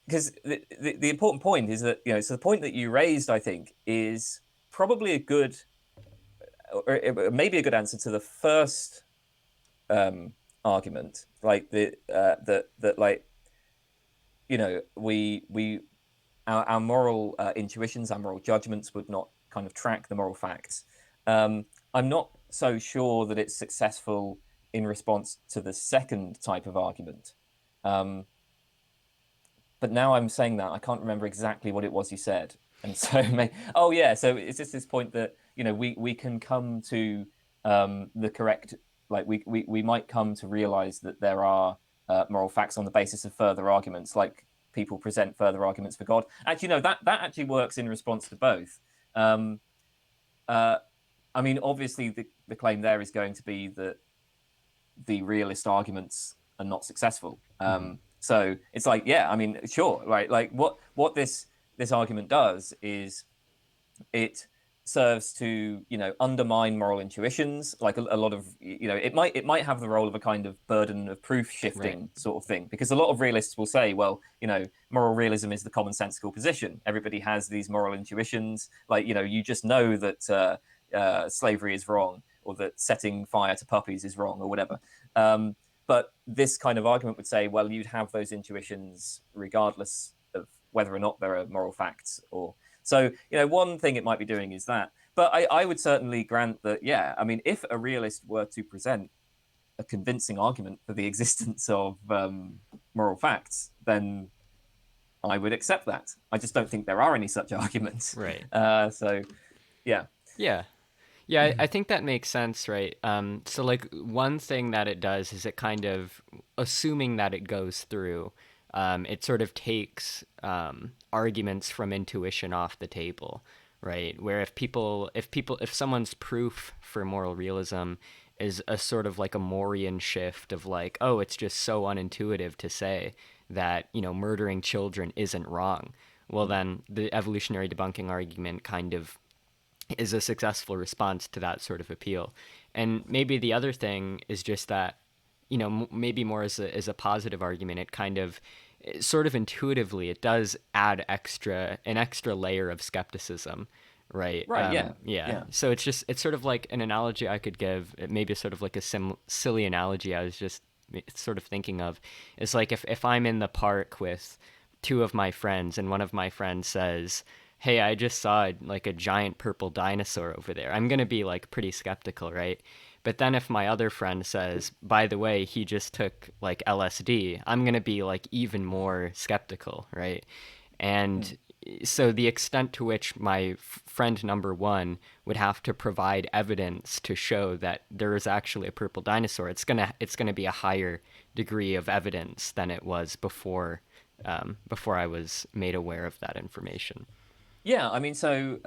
because the important point is that so the point that you raised, I think, is probably a good or maybe a good answer to the first argument, like that like we our moral intuitions, our moral judgments would not kind of track the moral facts. I'm not so sure that it's successful in response to the second type of argument. Um, but now I'm saying that I can't remember exactly what it was you said, and so oh yeah, so it's just this point that we can come to the correct like we might come to realize that there are moral facts on the basis of further arguments, like people present further arguments for God. Actually, no, that actually works in response to both. Um, uh, I mean, obviously, the claim there is going to be that the realist arguments are not successful. Mm-hmm. So it's like, yeah, I mean, sure, right? Like what this argument does is it serves to undermine moral intuitions, like a lot of it might have the role of a kind of burden of proof Right. shifting sort of thing, because a lot of realists will say, well, moral realism is the commonsensical position. Everybody has these moral intuitions, like you just know that slavery is wrong, or that setting fire to puppies is wrong, or whatever. But this kind of argument would say, well, you'd have those intuitions regardless of whether or not there are moral facts. Or so, one thing it might be doing is that. But I would certainly grant that, yeah, I mean, if a realist were to present a convincing argument for the existence of moral facts, then I would accept that. I just don't think there are any such arguments. Right. So, yeah. Yeah. Yeah, I think that makes sense, right? So, like, one thing that it does is it kind of, assuming that it goes through, it sort of takes arguments from intuition off the table, right? Where if someone's proof for moral realism is a sort of like a Morean shift of like, oh, it's just so unintuitive to say that, murdering children isn't wrong. well, then the evolutionary debunking argument kind of is a successful response to that sort of appeal. And maybe the other thing is just that, maybe more as a positive argument, it kind of sort of intuitively it does add an extra layer of skepticism, right? Right. Yeah. Yeah. Yeah. So it's sort of like an analogy I could give. Maybe sort of like a silly analogy I was just sort of thinking of is like if I'm in the park with two of my friends and one of my friends says, hey, I just saw like a giant purple dinosaur over there, I'm going to be like pretty skeptical, right? But then if my other friend says, by the way, he just took like LSD, I'm going to be like even more skeptical, right? Mm. And so the extent to which my friend number one would have to provide evidence to show that there is actually a purple dinosaur, it's gonna be a higher degree of evidence than it was before I was made aware of that information. Yeah, I mean, so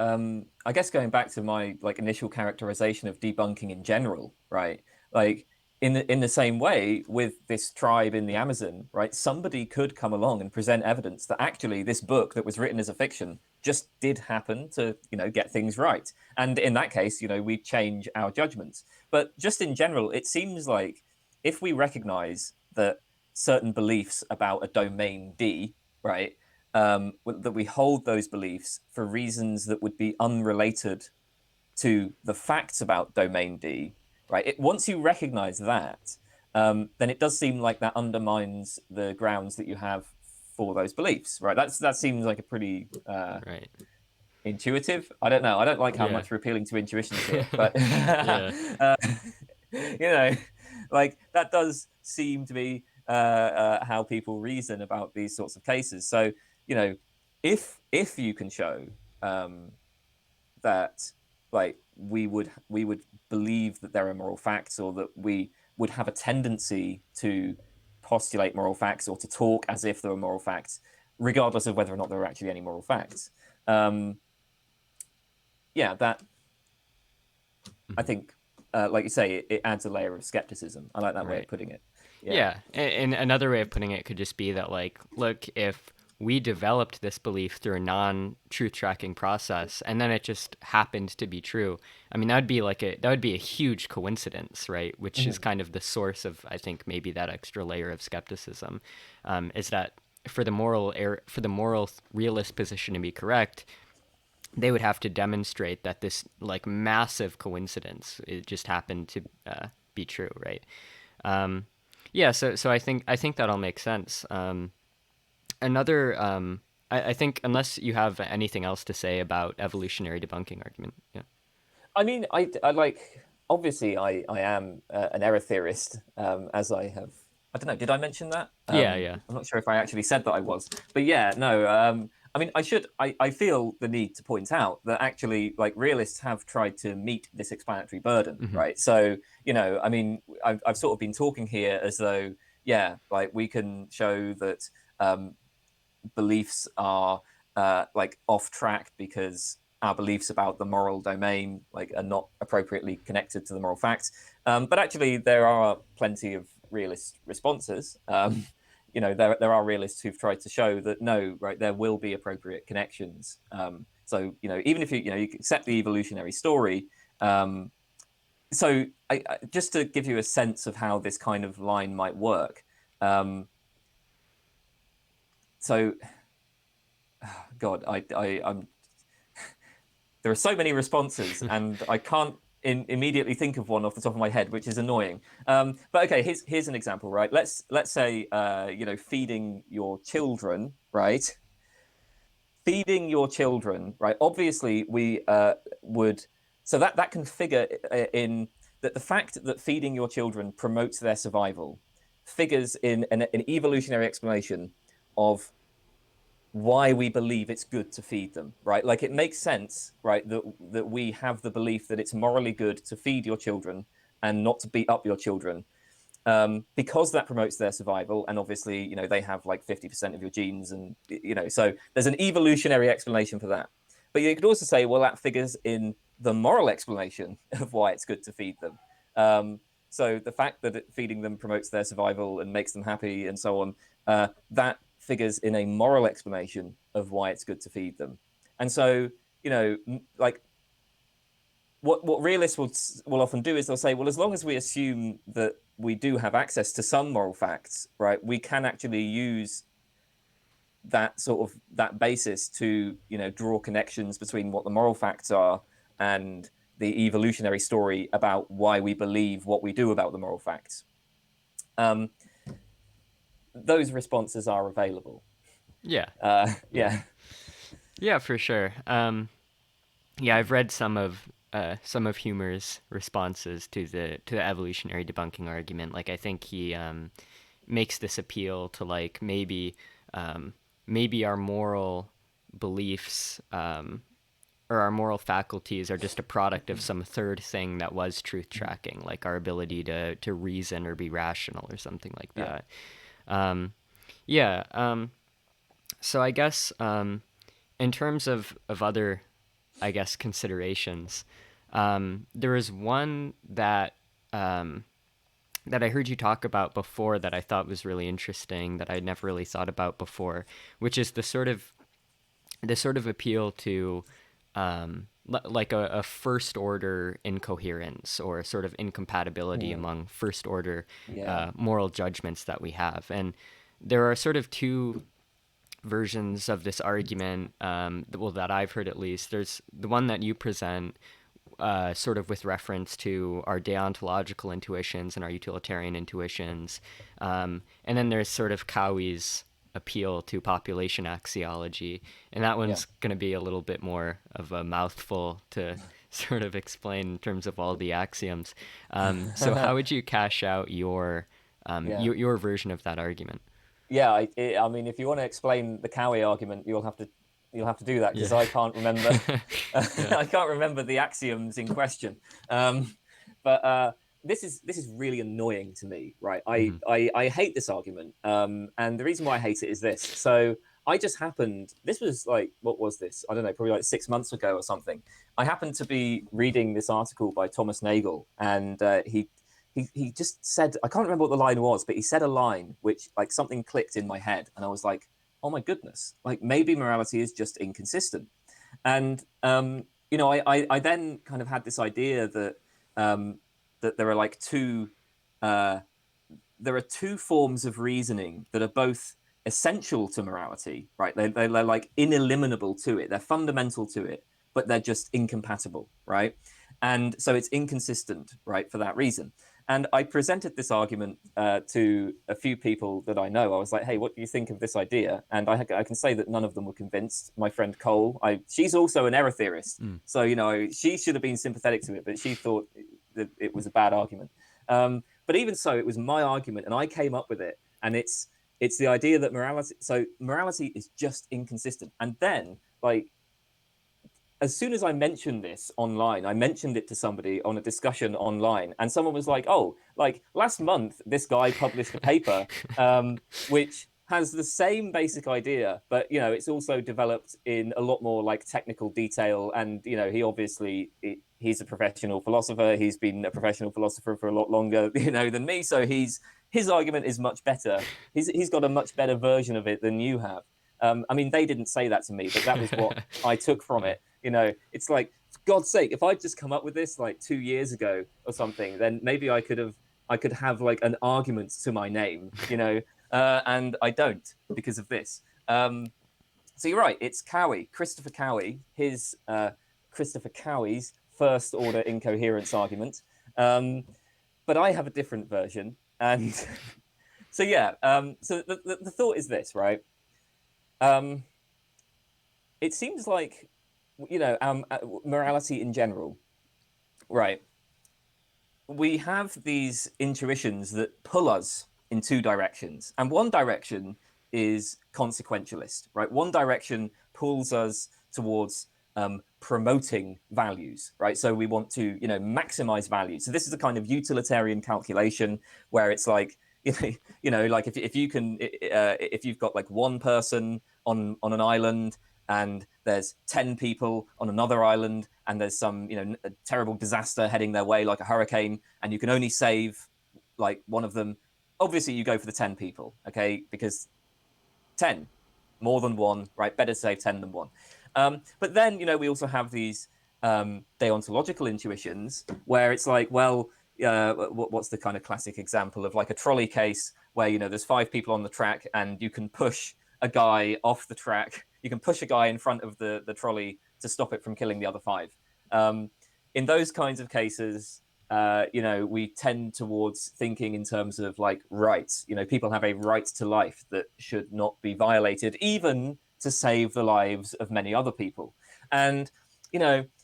I guess going back to my like initial characterization of debunking in general, right? Like in the same way with this tribe in the Amazon, right? Somebody could come along and present evidence that actually this book that was written as a fiction just did happen to, get things right. And in that case, we change our judgments. But just in general, it seems like if we recognize that certain beliefs about a domain D, right? That we hold those beliefs for reasons that would be unrelated to the facts about domain D, right? Once you recognize that, then it does seem like that undermines the grounds that you have for those beliefs, right? That seems like a pretty Right. intuitive. I don't know. I don't like how Yeah. much we're appealing to intuitions here, but Yeah. you know, like that does seem to be how people reason about these sorts of cases. So, you know, if you can show um, that like we would believe that there are moral facts, or that we would have a tendency to postulate moral facts or to talk as if there were moral facts, regardless of whether or not there are actually any moral facts. Um, yeah, that I think, like you say, it adds a layer of skepticism. I like that way of Right. putting it. Yeah. Yeah, and another way of putting it could just be that, like, look, if we developed this belief through a non-truth tracking process, and then it just happened to be true, I mean, that would be a huge coincidence, right? Which is Mhm. kind of the source of, I think, maybe that extra layer of skepticism, is that for the moral realist position to be correct, they would have to demonstrate that this like massive coincidence it just happened to be true, right? Um, yeah, so I think that all makes sense. Another, I think unless you have anything else to say about evolutionary debunking argument, yeah, I mean, I like, obviously I am an error theorist, as I have. I don't know. Did I mention that? yeah, yeah, I'm not sure if I actually said that I was, but yeah, no. I mean, I should. I feel the need to point out that actually, like, realists have tried to meet this explanatory burden, hmm right? So, I mean, I've sort of been talking here as though, yeah, like we can show that beliefs are like off track because our beliefs about the moral domain like are not appropriately connected to the moral facts. But actually, there are plenty of realist responses. There are realists who've tried to show that no, right, there will be appropriate connections. So even if you accept the evolutionary story. So just to give you a sense of how this kind of line might work. So God, I'm there are so many responses, and I can't immediately think of one off the top of my head, which is annoying. But okay, here's an example, right? Let's say feeding your children, right? Feeding your children, right? Obviously, we would so that can figure in that the fact that feeding your children promotes their survival figures in an evolutionary explanation of why we believe it's good to feed them, right? Like it makes sense, right, that we have the belief that it's morally good to feed your children and not to beat up your children, because that promotes their survival. And obviously, they have like 50% of your genes, and so there's an evolutionary explanation for that. But you could also say, well, that figures in the moral explanation of why it's good to feed them. So the fact that feeding them promotes their survival and makes them happy and so on, that figures in a moral explanation of why it's good to feed them. And so, like what realists will often do is they'll say, well, as long as we assume that we do have access to some moral facts, right, we can actually use that basis to draw connections between what the moral facts are and the evolutionary story about why we believe what we do about the moral facts. Those responses are available. Yeah. Yeah. Yeah, for sure. Yeah, I've read some of Humer's responses to the evolutionary debunking argument. Like, I think he makes this appeal to, like, maybe our moral beliefs, or our moral faculties are just a product of some third thing that was truth tracking, like our ability to reason or be rational or something like Yeah. that. Yeah. So I guess, in terms of other, I guess, considerations, there is one that I heard you talk about before that I thought was really interesting, that I'd never really thought about before, which is the sort of appeal to, like a first order incoherence, or sort of incompatibility Hmm. among first order Yeah. moral judgments that we have. And there are sort of two versions of this argument, well, that I've heard at least. There's the one that you present, sort of with reference to our deontological intuitions and our utilitarian intuitions. And then there's sort of Cowie's appeal to population axiology. And that Yeah. one's going to be a little bit more of a mouthful to sort of explain in terms of all the axioms. So how would you cash out Yeah. your version of that argument? Yeah. I mean, if you want to explain the Cowie argument, you'll have to do that, because Yeah. I can't remember. Yeah. I can't remember the axioms in question. But this is really annoying to me, right? I Hmm. I, I hate this argument, and the reason why I hate it is this. So I just happened. This was like, what was this? I don't know, probably like 6 months ago or something. I happened to be reading this article by Thomas Nagel, and he just said, I can't remember what the line was, but he said a line which, like, something clicked in my head, and I was like, oh my goodness, like, maybe morality is just inconsistent. And I then kind of had this idea that there are like uh, two forms of reasoning that are both essential to morality, right? They're like ineliminable to it. They're fundamental to it, but they're just incompatible, right? And so it's inconsistent, right, for that reason. And I presented this argument to a few people that I know. I was like, "Hey, what do you think of this idea?" And I can say that none of them were convinced. My friend Cole, she's also an error theorist, Mm. so she should have been sympathetic to it, but she thought that it was a bad argument. But even so, it was my argument, and I came up with it. And it's the idea that morality is just inconsistent. And then, like, as soon as I mentioned this online, I mentioned it to somebody on a discussion online, and someone was like, "Oh, like last month, this guy published a paper which has the same basic idea, but it's also developed in a lot more like technical detail." And he obviously he's a professional philosopher. He's been a professional philosopher for a lot longer, than me. So his argument is much better. He's got a much better version of it than you have. I mean, they didn't say that to me, but that was what I took from Yeah. it. It's like, for God's sake, if I'd just come up with this like 2 years ago or something, then maybe I could have like an argument to my name, and I don't, because of this. So you're right, it's Cowie, Christopher Cowie, his Christopher Cowie's first order incoherence argument. But I have a different version, and so yeah. So the thought is this, right? Um, it seems like morality in general, right? We have these intuitions that pull us in two directions, and one direction is consequentialist, right? One direction pulls us towards promoting values, right? So we want to maximize value. So this is a kind of utilitarian calculation where it's like like if you've got like one person on an island, and there's 10 people on another island, and there's some a terrible disaster heading their way, like a hurricane, and you can only save like one of them. Obviously you go for the 10 people, okay, because 10, more than one, right? Better to say 10 than one. But then, we also have these deontological intuitions where it's like, well, what's the kind of classic example of like a trolley case where, there's 5 people on the track and you can push a guy off the track. You can push a guy in front of the trolley to stop it from killing the other 5. In those kinds of cases, we tend towards thinking in terms of like rights. People have a right to life that should not be violated, even to save the lives of many other people. And,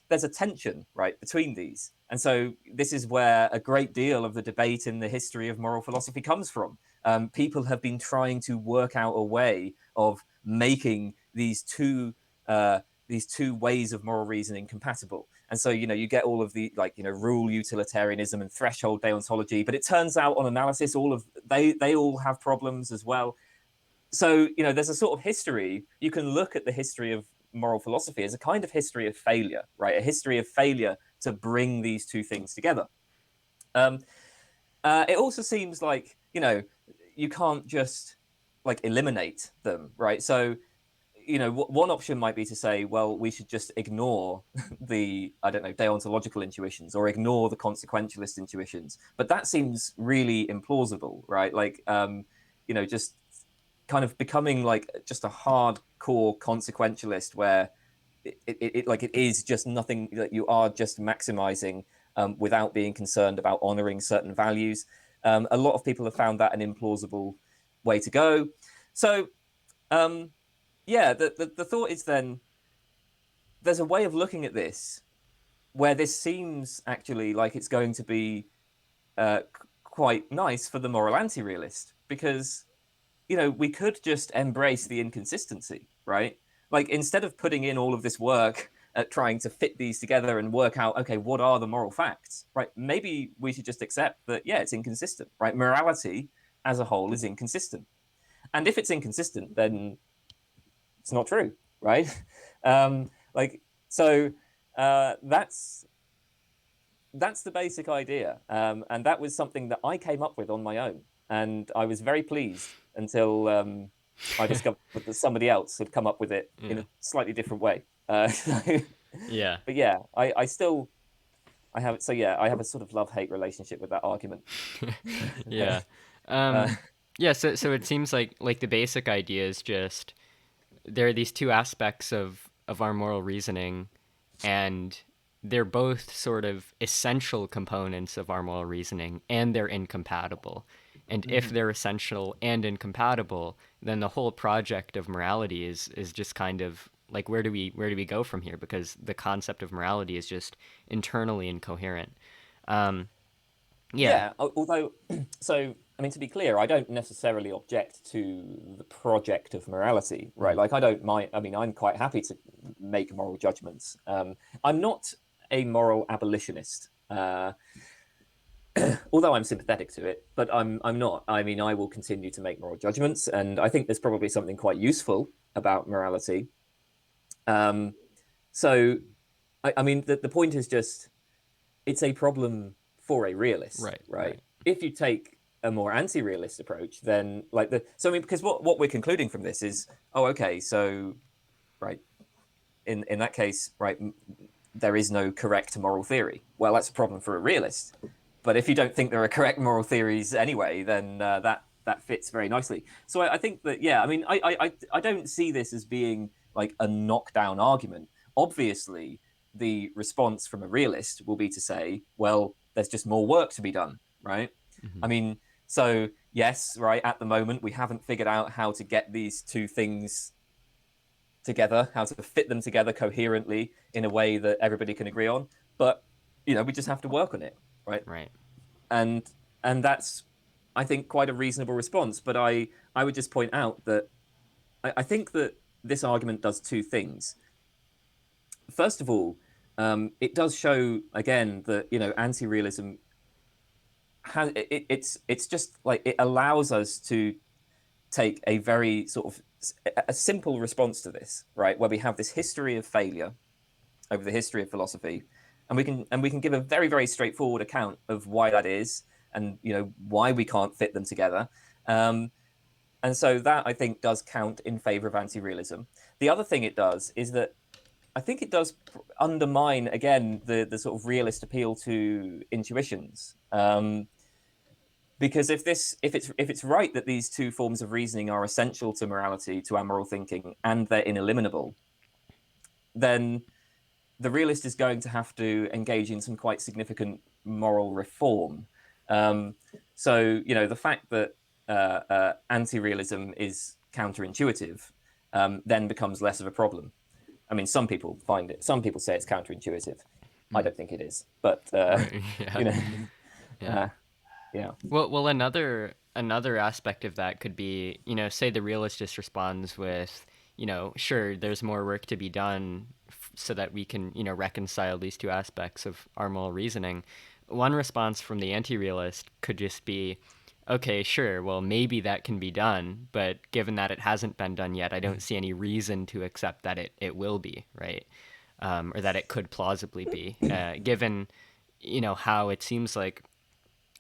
there's a tension, right, between these. And so this is where a great deal of the debate in the history of moral philosophy comes from. People have been trying to work out a way of making these two ways of moral reasoning compatible. And so, you get all of the rule utilitarianism and threshold deontology, but it turns out on analysis, they all have problems as well. So, there's a sort of history. You can look at the history of moral philosophy as a kind of history of failure, right? A history of failure to bring these two things together. It also seems like, you can't just like eliminate them, right? So, one option might be to say, well, we should just ignore the, deontological intuitions or ignore the consequentialist intuitions. But that seems really implausible, right? Like, just kind of becoming like just a hardcore consequentialist where it is just nothing, that you are just maximizing without being concerned about honoring certain values. A lot of people have found that an implausible way to go. So, the thought is then there's a way of looking at this where this seems actually like it's going to be quite nice for the moral anti-realist, because we could just embrace the inconsistency, right? Like, instead of putting in all of this work at trying to fit these together and work out, okay, what are the moral facts, right? Maybe we should just accept that, yeah, it's inconsistent, right? Morality as a whole is inconsistent. And if it's inconsistent, then it's not true, right? That's the basic idea. And that was something that I came up with on my own. And I was very pleased until I discovered that somebody else had come up with it in a slightly different way. Yeah. But yeah, I still, I have, so yeah, I have a sort of love-hate relationship with that argument. Yeah. Uh, Yeah, so it seems like the basic idea is just there are these two aspects of our moral reasoning, and they're both sort of essential components of our moral reasoning, and they're incompatible. And if they're essential and incompatible, then the whole project of morality is just kind of like, where do we go from here? Because the concept of morality is just internally incoherent. Um, yeah. Yeah, although, so, I mean, to be clear, I don't necessarily object to the project of morality, right? Like, I don't mind, I mean, I'm quite happy to make moral judgments. I'm not a moral abolitionist, although I'm sympathetic to it, but I'm not. I mean, I will continue to make moral judgments, and I think there's probably something quite useful about morality. So, I mean, the point is just, it's a problem for a realist, Right. right? Right. If you take a more anti-realist approach, then so I mean, because what we're concluding from this is, oh, okay, so right, in that case, right, there is no correct moral theory. Well, that's a problem for a realist. But if you don't think there are correct moral theories anyway, then that fits very nicely. So I think that, yeah, I mean, I don't see this as being like a knockdown argument. Obviously, the response from a realist will be to say, well, there's just more work to be done, right? Mm-hmm. I mean, so yes, right, at the moment, we haven't figured out how to get these two things together, how to fit them together coherently in a way that everybody can agree on. But, we just have to work on it, right? Right. And that's, I think, quite a reasonable response. But I would just point out that I think that this argument does two things. First of all, it does show again that anti-realism it's just like it allows us to take a very sort of a simple response to this, right? Where we have this history of failure over the history of philosophy, and we can give a very, very straightforward account of why that is, and why we can't fit them together. And so that I think does count in favor of anti-realism. The other thing it does is that I think it does undermine again the sort of realist appeal to intuitions. Because if it's right that these two forms of reasoning are essential to morality, to our moral thinking, and they're ineliminable, then the realist is going to have to engage in some quite significant moral reform. Um, so, the fact that anti-realism is counterintuitive then becomes less of a problem. I mean, some people find it. Some people say it's counterintuitive. I Mm. don't think it is, but Right. Yeah. you know, Yeah. uh, yeah. Well, another aspect of that could be, say the realist just responds with, sure, there's more work to be done so that we can, reconcile these two aspects of our moral reasoning. One response from the anti-realist could just be, okay, sure, well, maybe that can be done, but given that it hasn't been done yet, I don't see any reason to accept that it will be, right? Or that it could plausibly be, given, how it seems like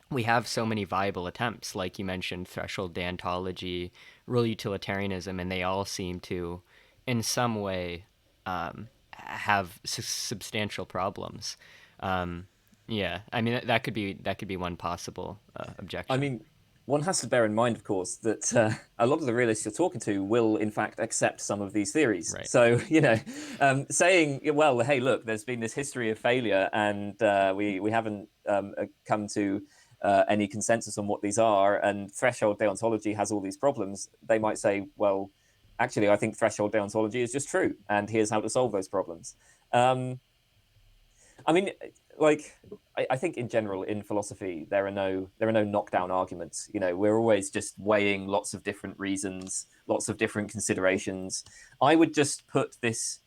we have so many viable attempts, like you mentioned, threshold deontology, real utilitarianism, and they all seem to, in some way, have substantial problems. Um, yeah, I mean that could be one possible I objection. mean, one has to bear in mind, of course, that a lot of the realists you're talking to will, in fact, accept some of these theories. Right. So, saying, well, hey, look, there's been this history of failure, and we haven't come to any consensus on what these are, and threshold deontology has all these problems. They might say, well, actually, I think threshold deontology is just true, and here's how to solve those problems. Um, I mean, like I think in general in philosophy there are no knockdown arguments. We're always just weighing lots of different reasons, lots of different considerations. I would just put this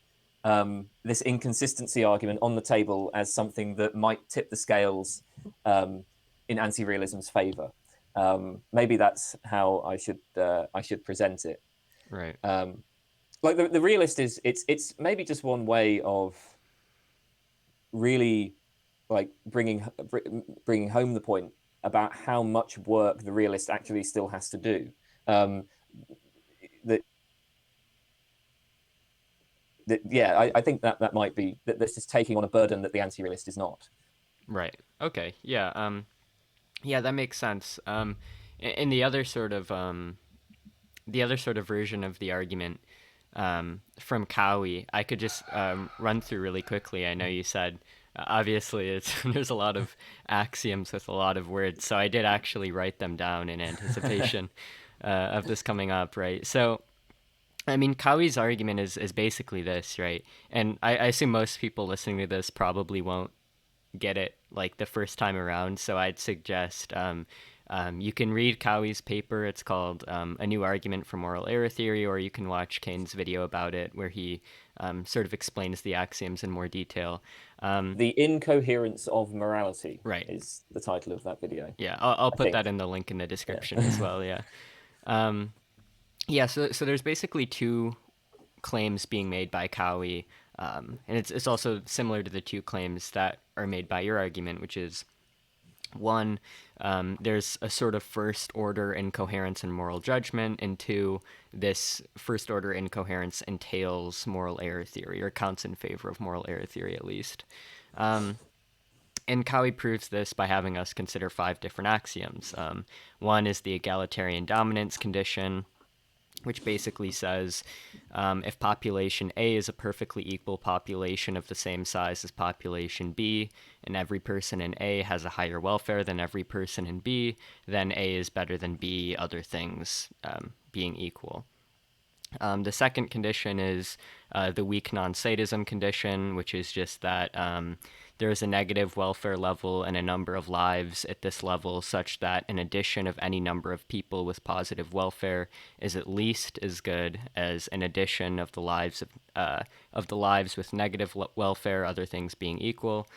inconsistency argument on the table as something that might tip the scales in anti-realism's favor. Maybe that's how I should present it. Right. Um, like the realist is it's maybe just one way of really like bringing home the point about how much work the realist actually still has to do. Um, that yeah, I think that might be that this is taking on a burden that the anti-realist is not. Right. Okay. Yeah. Yeah, that makes sense. And the other sort of version of the argument from Cowie, I could just run through really quickly. I know you said obviously it's there's a lot of axioms with a lot of words, so I did actually write them down in anticipation of this coming up, right? So, I mean, Cowie's argument is basically this, right? And I assume most people listening to this probably won't get it like the first time around. So I'd suggest you can read Cowie's paper. It's called A New Argument for Moral Error Theory, or you can watch Kane's video about it, where he sort of explains the axioms in more detail. The incoherence of morality Right. is the title of that video, Yeah, I'll I put that think. in the link in the description as Yeah. well. Yeah. Um, yeah. So there's basically two claims being made by Cowie, and it's also similar to the two claims that are made by your argument, which is one, there's a sort of first order incoherence in moral judgment, and two, this first order incoherence entails moral error theory or counts in favor of moral error theory at least. Um, and Cowie proves this by having us consider five different axioms. One is the egalitarian dominance condition, which basically says if population A is a perfectly equal population of the same size as population B, and every person in A has a higher welfare than every person in B, then A is better than B, other things being equal. The second condition is the weak non-sadism condition, which is just that there is a negative welfare level and a number of lives at this level such that an addition of any number of people with positive welfare is at least as good as an addition of the lives with negative welfare, other things being equal.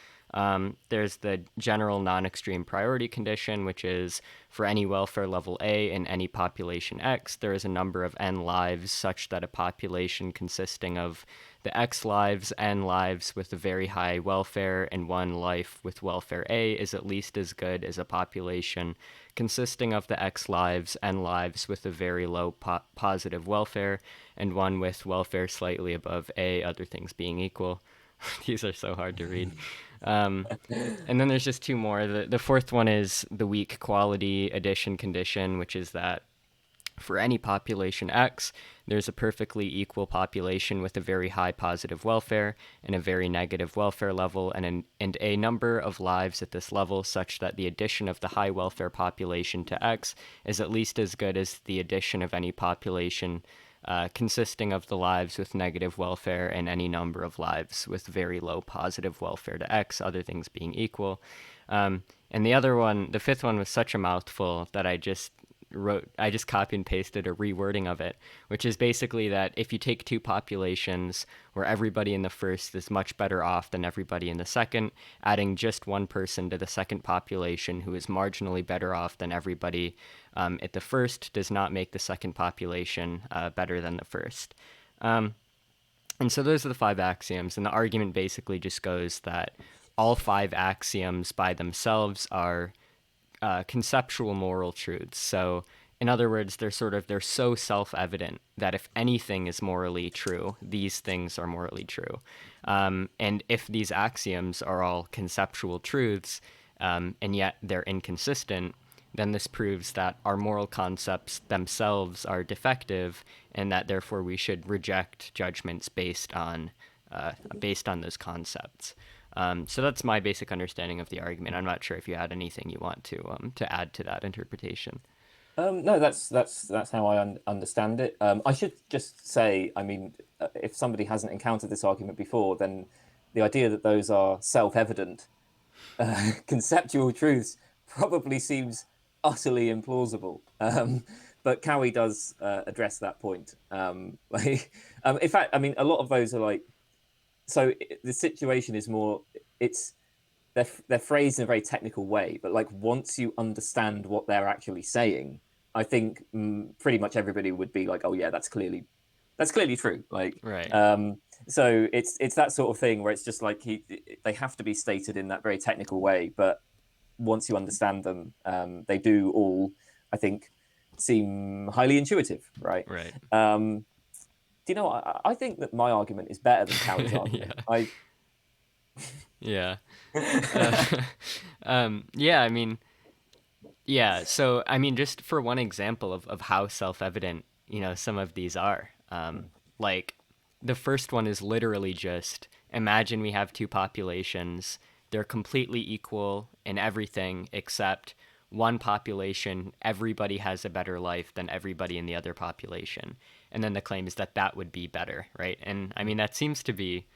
There's the general non-extreme priority condition, which is for any welfare level A in any population X, there is a number of n lives such that a population consisting of the X lives, n lives with a very high welfare, and one life with welfare A is at least as good as a population consisting of the X lives, n lives with a very low positive welfare, and one with welfare slightly above A, other things being equal. These are so hard to read. And then there's just two more. The fourth one is the weak quality addition condition, which is that for any population X, there's a perfectly equal population with a very high positive welfare and a very negative welfare level, and a number of lives at this level such that the addition of the high welfare population to X is at least as good as the addition of any population consisting of the lives with negative welfare and any number of lives with very low positive welfare to X, other things being equal. And the other one, the fifth one, was such a mouthful that I just copy and pasted a rewording of it, which is basically that if you take two populations where everybody in the first is much better off than everybody in the second, adding just one person to the second population who is marginally better off than everybody at the first does not make the second population better than the first. And so those are the five axioms, and the argument basically just goes that all five axioms by themselves are conceptual moral truths. So, in other words, they're so self-evident that if anything is morally true, these things are morally true. And if these axioms are all conceptual truths, and yet they're inconsistent, then this proves that our moral concepts themselves are defective, and that therefore we should reject judgments based on those concepts. So that's my basic understanding of the argument. I'm not sure if you had anything you want to add to that interpretation. No, that's how I understand it. I should just say, I mean, if somebody hasn't encountered this argument before, then the idea that those are self-evident conceptual truths probably seems utterly implausible. But Cowie does address that point. In fact, I mean, a lot of those are like, so the situation is more, it's they're phrased in a very technical way, but like once you understand what they're actually saying, I think pretty much everybody would be like, oh yeah, that's clearly true. Like, Right. so it's that sort of thing where it's just like they have to be stated in that very technical way, but once you understand them, they do all, I think, seem highly intuitive, right? Right. Do you know? I think that my argument is better than Cowie's argument. Yeah. I Yeah. Uh, yeah. I mean, yeah. So, I mean, just for one example of how self-evident, some of these are, like the first one is literally just imagine we have two populations. They're completely equal in everything except one population, everybody has a better life than everybody in the other population. And then the claim is that that would be better, right? And I mean, that seems to be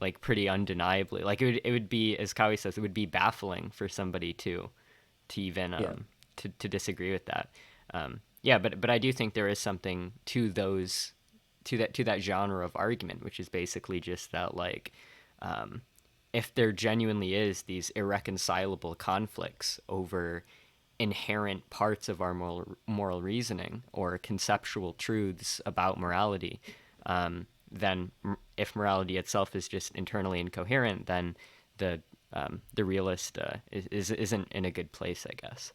like pretty undeniably, like it would be, as Cowie says, it would be baffling for somebody to even yeah. to disagree with that. Yeah, but I do think there is something to those to that genre of argument, which is basically just that like if there genuinely is these irreconcilable conflicts over inherent parts of our moral reasoning or conceptual truths about morality, then if morality itself is just internally incoherent, then the realist isn't in a good place, I guess.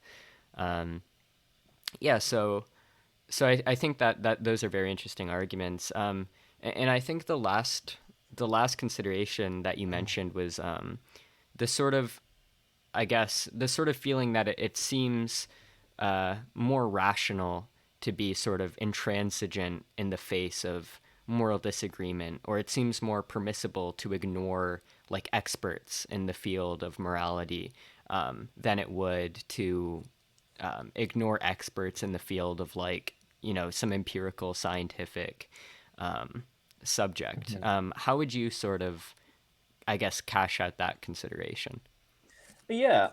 Yeah, so I think that those are very interesting arguments. And I think the last consideration that you mentioned was the sort of I guess the sort of feeling that it seems more rational to be sort of intransigent in the face of moral disagreement, or it seems more permissible to ignore like experts in the field of morality than it would to ignore experts in the field of like some empirical scientific subject. Mhm. How would you sort of, I guess, cash out that consideration? Yeah.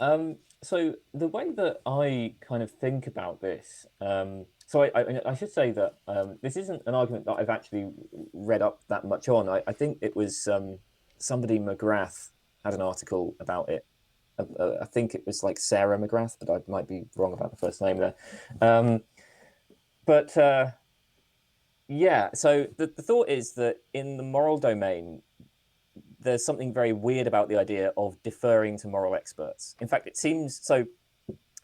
So the way that I kind of think about this, so I should say that this isn't an argument that I've actually read up that much on. I think it was somebody McGrath had an article about it. I think it was like Sarah McGrath, but I might be wrong about the first name there. But yeah, so the thought is that in the moral domain, there's something very weird about the idea of deferring to moral experts. In fact, it seems so,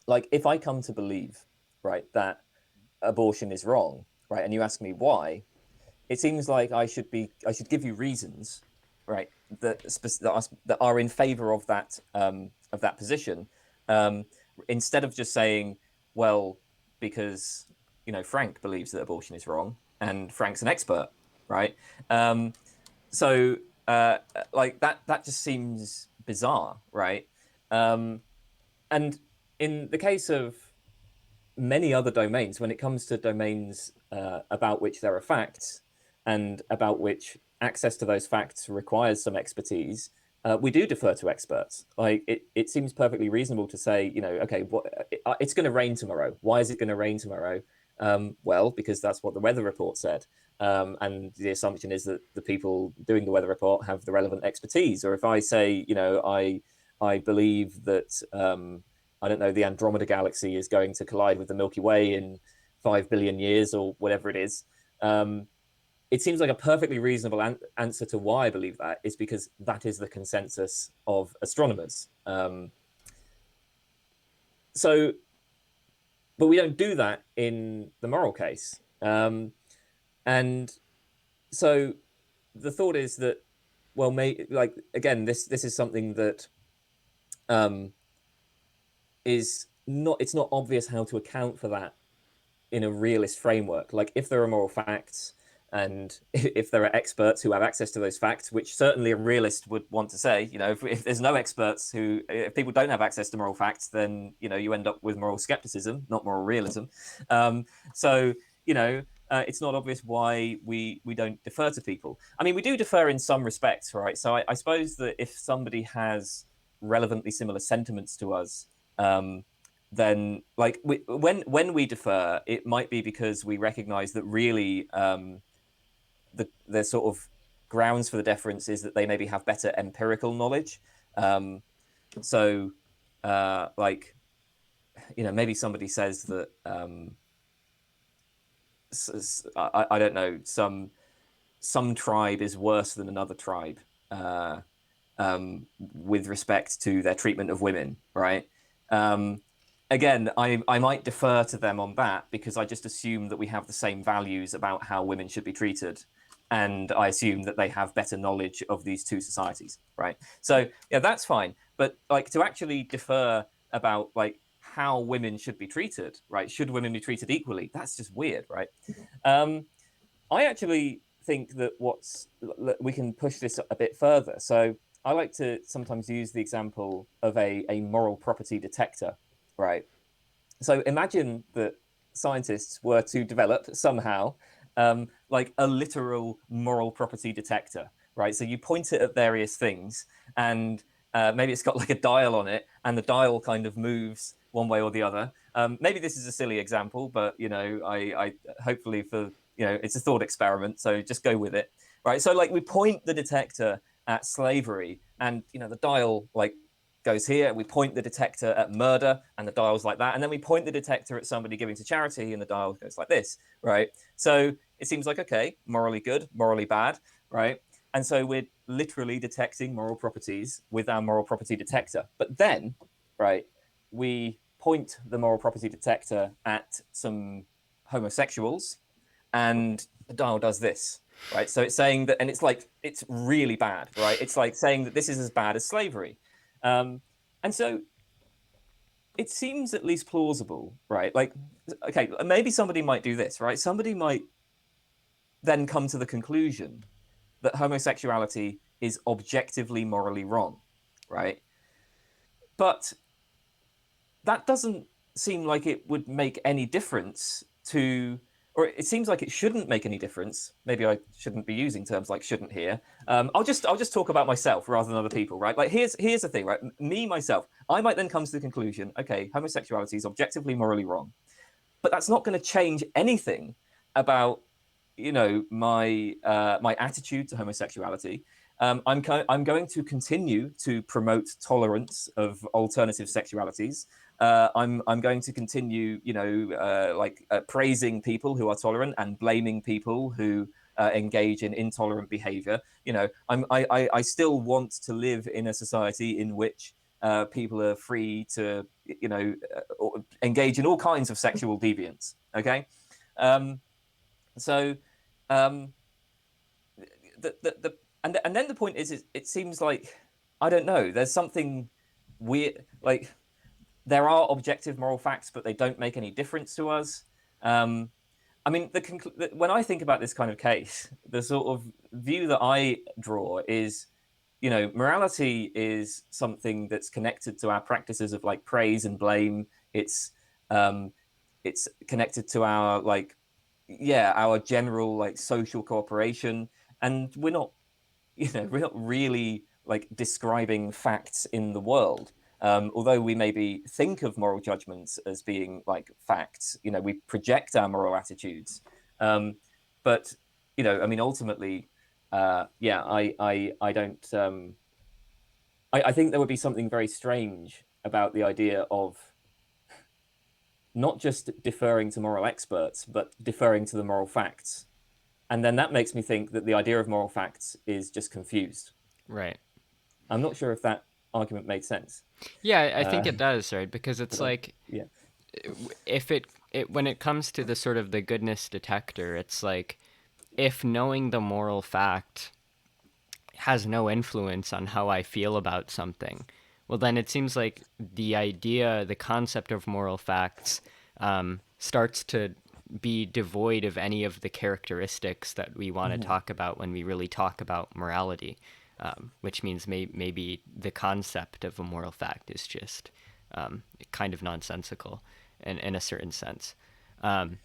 like, if I come to believe, right, that abortion is wrong, right, and you ask me why, it seems like I should give you reasons, right, that are in favor of that position, um, instead of just saying, well, because Frank believes that abortion is wrong, and Frank's an expert, right? So like that just seems bizarre, right? And in the case of many other domains, when it comes to domains about which there are facts and about which access to those facts requires some expertise, we do defer to experts. Like it seems perfectly reasonable to say, okay, it's going to rain tomorrow. Why is it going to rain tomorrow? Well, because that's what the weather report said. And the assumption is that the people doing the weather report have the relevant expertise. Or if I say, I believe that I don't know, the Andromeda galaxy is going to collide with the Milky Way in 5 billion years or whatever it is. It seems like a perfectly reasonable answer to why I believe that is because that is the consensus of astronomers. So, but we don't do that in the moral case. And so the thought is that, well, like again, this is something that is not, it's not obvious how to account for that in a realist framework. Like if there are moral facts and if there are experts who have access to those facts, which certainly a realist would want to say, if there's no experts if people don't have access to moral facts, then, you end up with moral skepticism, not moral realism. So, it's not obvious why we don't defer to people. I mean, we do defer in some respects, right? So I suppose that if somebody has relevantly similar sentiments to us, then like when we defer, it might be because we recognize that really the sort of grounds for the deference is that they maybe have better empirical knowledge. So like maybe somebody says that I don't know, some tribe is worse than another tribe with respect to their treatment of women, right? Again, I might defer to them on that because I just assume that we have the same values about how women should be treated. And I assume that they have better knowledge of these two societies, right? So yeah, that's fine. But like to actually defer about like how women should be treated, right? Should women be treated equally? That's just weird, right? I actually think that we can push this a bit further. So I like to sometimes use the example of a moral property detector, right? So imagine that scientists were to develop somehow like a literal moral property detector, right? So you point it at various things, and maybe it's got like a dial on it, and the dial kind of moves one way or the other. Maybe this is a silly example, but I hopefully for it's a thought experiment, so just go with it, right? So like we point the detector at slavery, and the dial like goes here. We point the detector at murder, and the dial's like that. And then we point the detector at somebody giving to charity, and the dial goes like this, right? So it seems like, okay, morally good, morally bad, right? And so we're literally detecting moral properties with our moral property detector. But then, right, we point the moral property detector at some homosexuals, and the dial does this, right? So it's saying that, and it's like, it's really bad, right? It's like saying that this is as bad as slavery. And so it seems at least plausible, right? Like, okay, maybe somebody might do this, right? Somebody might then come to the conclusion that homosexuality is objectively morally wrong, right? But that doesn't seem like it would make any difference to, or it seems like it shouldn't make any difference. Maybe I shouldn't be using terms like shouldn't here. I'll just talk about myself rather than other people, right? Like here's the thing, right? Me myself, I might then come to the conclusion, okay, homosexuality is objectively morally wrong, but that's not going to change anything about my attitude to homosexuality. I'm going to continue to promote tolerance of alternative sexualities. I'm going to continue, praising people who are tolerant and blaming people who engage in intolerant behavior. I still want to live in a society in which people are free to, engage in all kinds of sexual deviance. Okay, um, so um, the and then the point is it seems like, I don't know. There's something weird. Like, there are objective moral facts, but they don't make any difference to us. Um, I mean, when I think about this kind of case, the sort of view that I draw is, morality is something that's connected to our practices of like praise and blame. Um, it's connected to our our general like social cooperation, and we're not really like describing facts in the world. Although we maybe think of moral judgments as being like facts, we project our moral attitudes. But I mean, ultimately, I don't. I think there would be something very strange about the idea of not just deferring to moral experts, but deferring to the moral facts. And then that makes me think that the idea of moral facts is just confused. Right. I'm not sure if that argument made sense. Yeah, I think Uh, it does, right? Because it's but like yeah. if it when it comes to the sort of the goodness detector, it's like if knowing the moral fact has no influence on how I feel about something, well, then it seems like the idea, the concept of moral facts, starts to be devoid of any of the characteristics that we want to Mhm. talk about when we really talk about morality, which means maybe the concept of a moral fact is just kind of nonsensical in a certain sense. Um,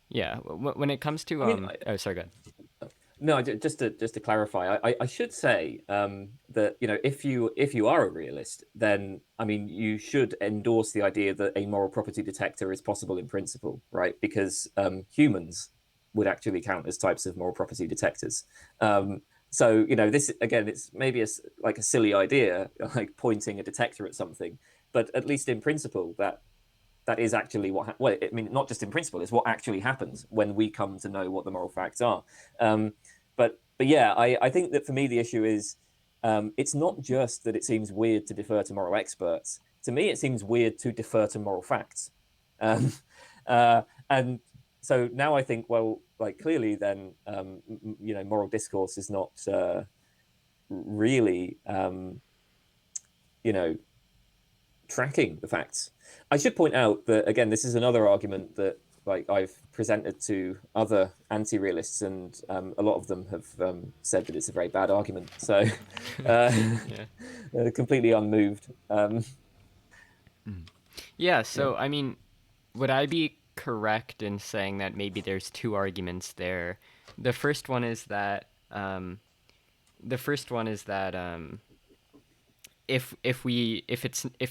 yeah, when it comes to I mean, oh, sorry, go ahead. no, just to clarify, I should say that if you are a realist, then I mean you should endorse the idea that a moral property detector is possible in principle, right? Because humans would actually count as types of moral property detectors. So this again, it's maybe like a silly idea, like pointing a detector at something, but at least in principle, that is actually well, I mean, not just in principle, it's what actually happens when we come to know what the moral facts are. But yeah, I think that for me the issue is it's not just that it seems weird to defer to moral experts. To me, it seems weird to defer to moral facts. um, uh, and so now I think, well, like clearly then moral discourse is not really you know tracking the facts. I should point out that again, this is another argument that like I've presented to other anti-realists, and a lot of them have said that it's a very bad argument. So Yeah. completely unmoved. Yeah, Yeah. so I mean, would I be correct in saying that maybe there's two arguments there? The first one is that the first one is that if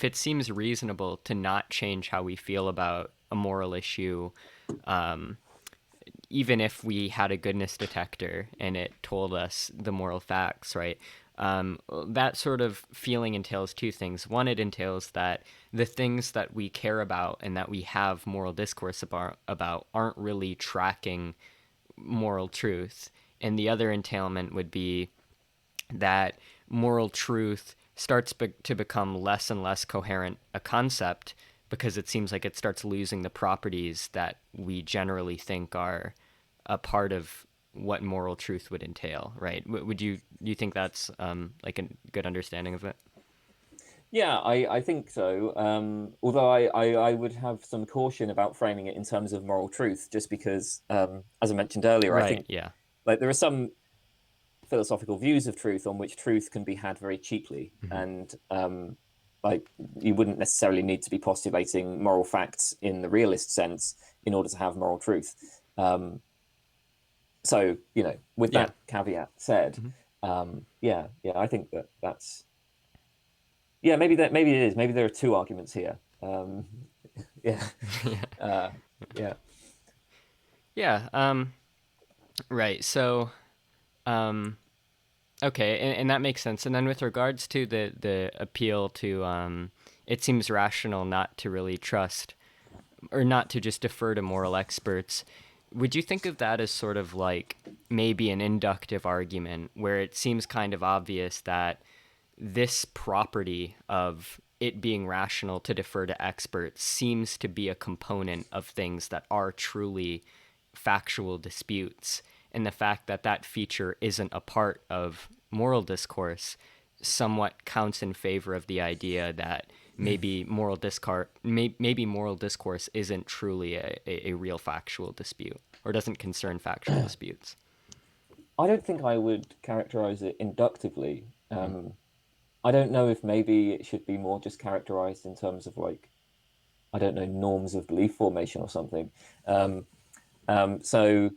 it seems reasonable to not change how we feel about a moral issue, even if we had a goodness detector and it told us the moral facts, right? That sort of feeling entails two things. One, it entails that the things that we care about and that we have moral discourse about aren't really tracking moral truth. And the other entailment would be that moral truth starts to become less and less coherent a concept because it seems like it starts losing the properties that we generally think are a part of what moral truth would entail, right? Would you think that's like a good understanding of it? Yeah, I think so. Although I would have some caution about framing it in terms of moral truth, just because, as I mentioned earlier, I Right. think Yeah. like there are some philosophical views of truth on which truth can be had very cheaply, Hmm. and like you wouldn't necessarily need to be postulating moral facts in the realist sense in order to have moral truth. So with Yeah. that caveat said, Hmm. yeah, I think that's yeah, maybe it is. Maybe there are two arguments here. Yeah, Yeah. uh, yeah. Yeah. Right. So, um, Okay, and that makes sense. And then with regards to the appeal to, it seems rational not to really trust or not to just defer to moral experts. Would you think of that as sort of like maybe an inductive argument where it seems kind of obvious that this property of it being rational to defer to experts seems to be a component of things that are truly factual disputes, and the fact that that feature isn't a part of moral discourse somewhat counts in favor of the idea that maybe moral discourse isn't truly a real factual dispute or doesn't concern factual disputes. I don't think I would characterize it inductively. I don't know if maybe it should be more just characterized in terms of like, I don't know, norms of belief formation or something. Um, so,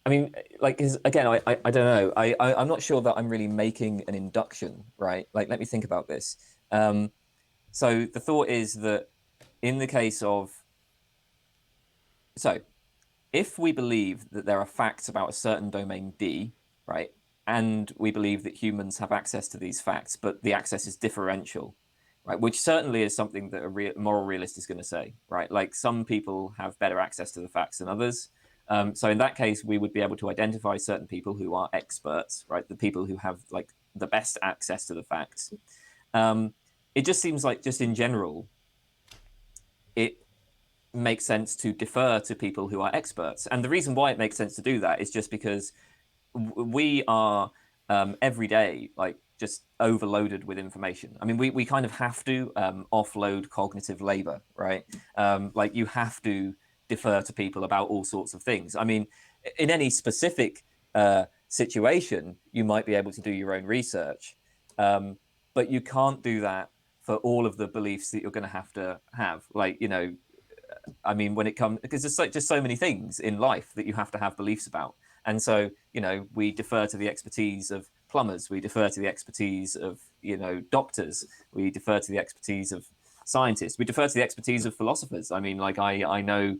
I mean, like, 'cause again, I don't know. I'm not sure that I'm really making an induction, right? Like, let me think about this. So the thought is that in the case of, so if we believe that there are facts about a certain domain D, right, and we believe that humans have access to these facts, but the access is differential, right, which certainly is something that a moral realist is going to say, right? Like some people have better access to the facts than others. So in that case, we would be able to identify certain people who are experts, right? The people who have like the best access to the facts. Um, it just seems like just in general, it makes sense to defer to people who are experts. And the reason why it makes sense to do that is just because we are every day like just overloaded with information. I mean, we kind of have to offload cognitive labor, right? Like you have to defer to people about all sorts of things. I mean, in any specific situation, you might be able to do your own research, but you can't do that for all of the beliefs that you're going to have. Like, you know, I mean, when it comes, because there's just so many things in life that you have to have beliefs about. And so, you know, we defer to the expertise of plumbers, we defer to the expertise of, you know, doctors, we defer to the expertise of scientists, we defer to the expertise of philosophers. I mean, like I know,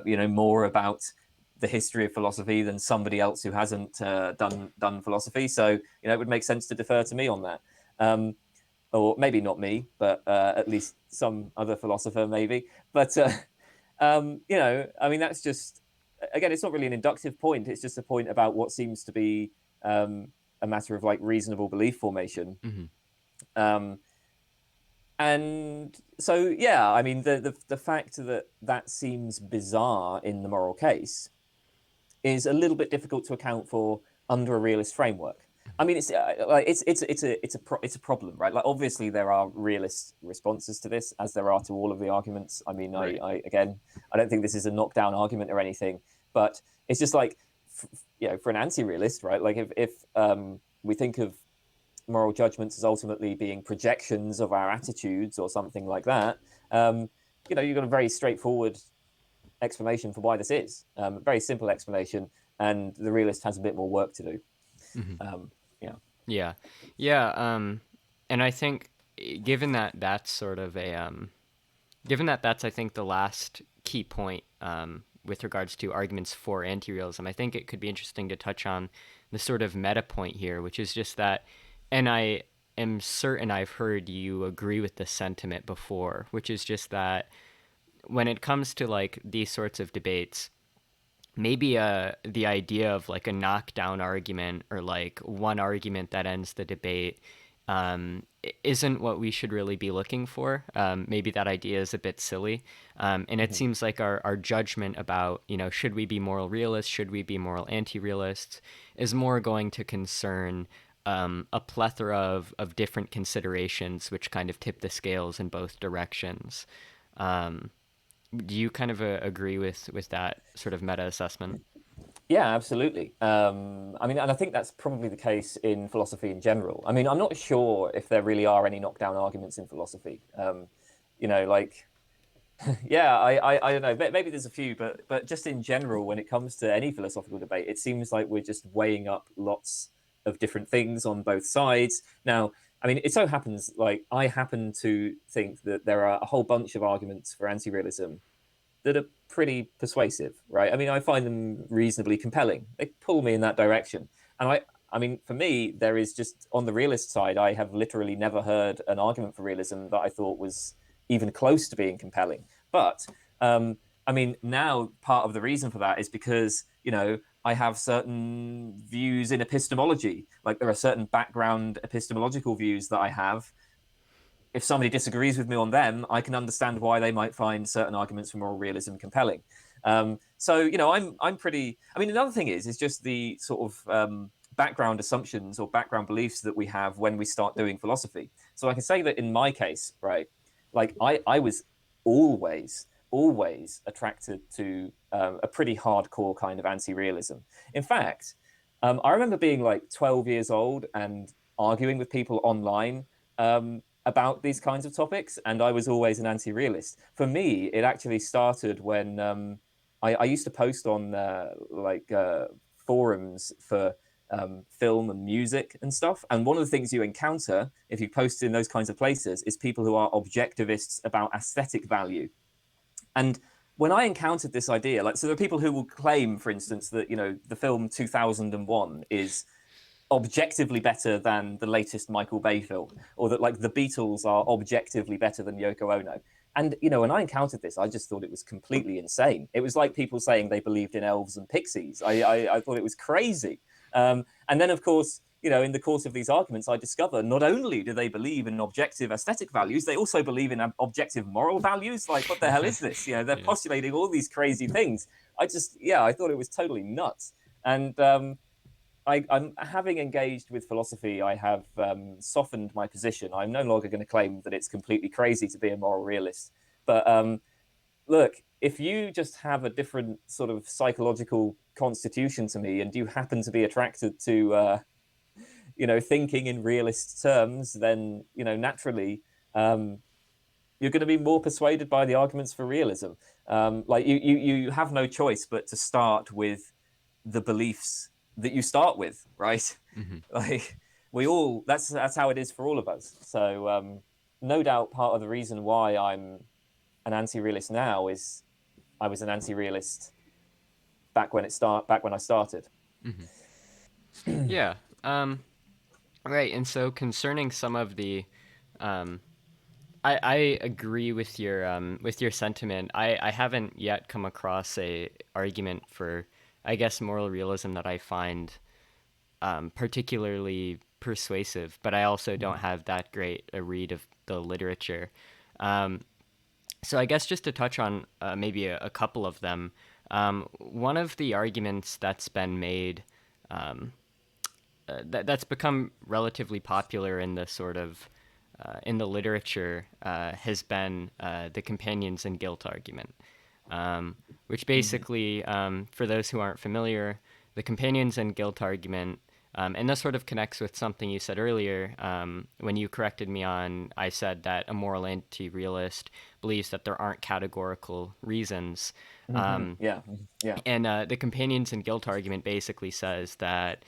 you know, more about the history of philosophy than somebody else who hasn't done philosophy. So, you know, it would make sense to defer to me on that. Or maybe not me, but at least some other philosopher, maybe. But you know, I mean, that's just again, it's not really an inductive point. It's just a point about what seems to be a matter of like reasonable belief formation. Mm-hmm. Um, and so, yeah, I mean, the fact that that seems bizarre in the moral case is a little bit difficult to account for under a realist framework. I mean, it's like it's a problem, right? Like, obviously, there are realist responses to this, as there are to all of the arguments. I mean, Right. I again, I don't think this is a knockdown argument or anything, but it's just like, you know, for an anti-realist, right? Like, if we think of moral judgments as ultimately being projections of our attitudes or something like that, you know, you've got a very straightforward explanation for why this is. Very simple explanation, and the realist has a bit more work to do. Mm-hmm. Yeah. Yeah, yeah. And I think, given that that's sort of a given that that's I think the last key point with regards to arguments for anti-realism, I think it could be interesting to touch on the sort of meta point here, which is just that, and I am certain I've heard you agree with this sentiment before, which is just that when it comes to like these sorts of debates, maybe the idea of like a knockdown argument or like one argument that ends the debate isn't what we should really be looking for. Maybe that idea is a bit silly. And it Mm-hmm. seems like our judgment about, you know, should we be moral realists, should we be moral anti-realists, is more going to concern a plethora of different considerations which kind of tip the scales in both directions. Um, do you kind of agree with that sort of meta assessment? Yeah, absolutely. I mean, and I think that's probably the case in philosophy in general. I mean, I'm not sure if there really are any knockdown arguments in philosophy. You know, like, yeah, I don't know. Maybe there's a few, but just in general, when it comes to any philosophical debate, it seems like we're just weighing up lots of different things on both sides. Now, I mean, it so happens like I happen to think that there are a whole bunch of arguments for anti-realism that are pretty persuasive, right? I mean, I find them reasonably compelling. They pull me in that direction, and I mean, for me, there is just on the realist side, I have literally never heard an argument for realism that I thought was even close to being compelling. But um, I mean, now part of the reason for that is because, I have certain views in epistemology. Like there are certain background epistemological views that I have. If somebody disagrees with me on them, I can understand why they might find certain arguments for moral realism compelling. So I'm pretty. I mean, another thing is just the sort of background assumptions or background beliefs that we have when we start doing philosophy. So I can say that in my case, right, like I was always attracted to a pretty hardcore kind of anti-realism. In fact, I remember being like 12 years old and arguing with people online about these kinds of topics, and I was always an anti-realist. For me, it actually started when I used to post on forums for film and music and stuff. And one of the things you encounter if you post in those kinds of places is people who are objectivists about aesthetic value. And when I encountered this idea, so there are people who will claim, for instance, that the film 2001 is objectively better than the latest Michael Bay film, or that like the Beatles are objectively better than Yoko Ono. And when I encountered this, I just thought it was completely insane. It was like people saying they believed in elves and pixies. I thought it was crazy. And then, of course, in the course of these arguments, I discover not only do they believe in objective aesthetic values, they also believe in objective moral values. Like, what the hell is this? They're Yeah. postulating all these crazy things. I thought it was totally nuts. And I'm having engaged with philosophy. I have softened my position. I'm no longer going to claim that it's completely crazy to be a moral realist. But look, if you just have a different sort of psychological constitution to me, and you happen to be attracted to, thinking in realist terms, then naturally, you're going to be more persuaded by the arguments for realism. Like you have no choice but to start with the beliefs that you start with, right? Mm-hmm. Like we all, that's how it is for all of us. So no doubt part of the reason why I'm an anti-realist now is I was an anti-realist back when I started. Mm-hmm. Yeah. Right. And so concerning some of the, um, I agree with your sentiment. I haven't yet come across a argument for, I guess, moral realism that I find particularly persuasive, but I also don't have that great a read of the literature. Um, so I guess just to touch on maybe a couple of them, one of the arguments that's been made that's become relatively popular in the sort of in the literature has been the companions and guilt argument, which basically, for those who aren't familiar, the companions and guilt argument, and this sort of connects with something you said earlier when you corrected me on. I said that a moral anti-realist believes that there aren't categorical reasons. Mm-hmm. Yeah, yeah. And the companions and guilt argument basically says that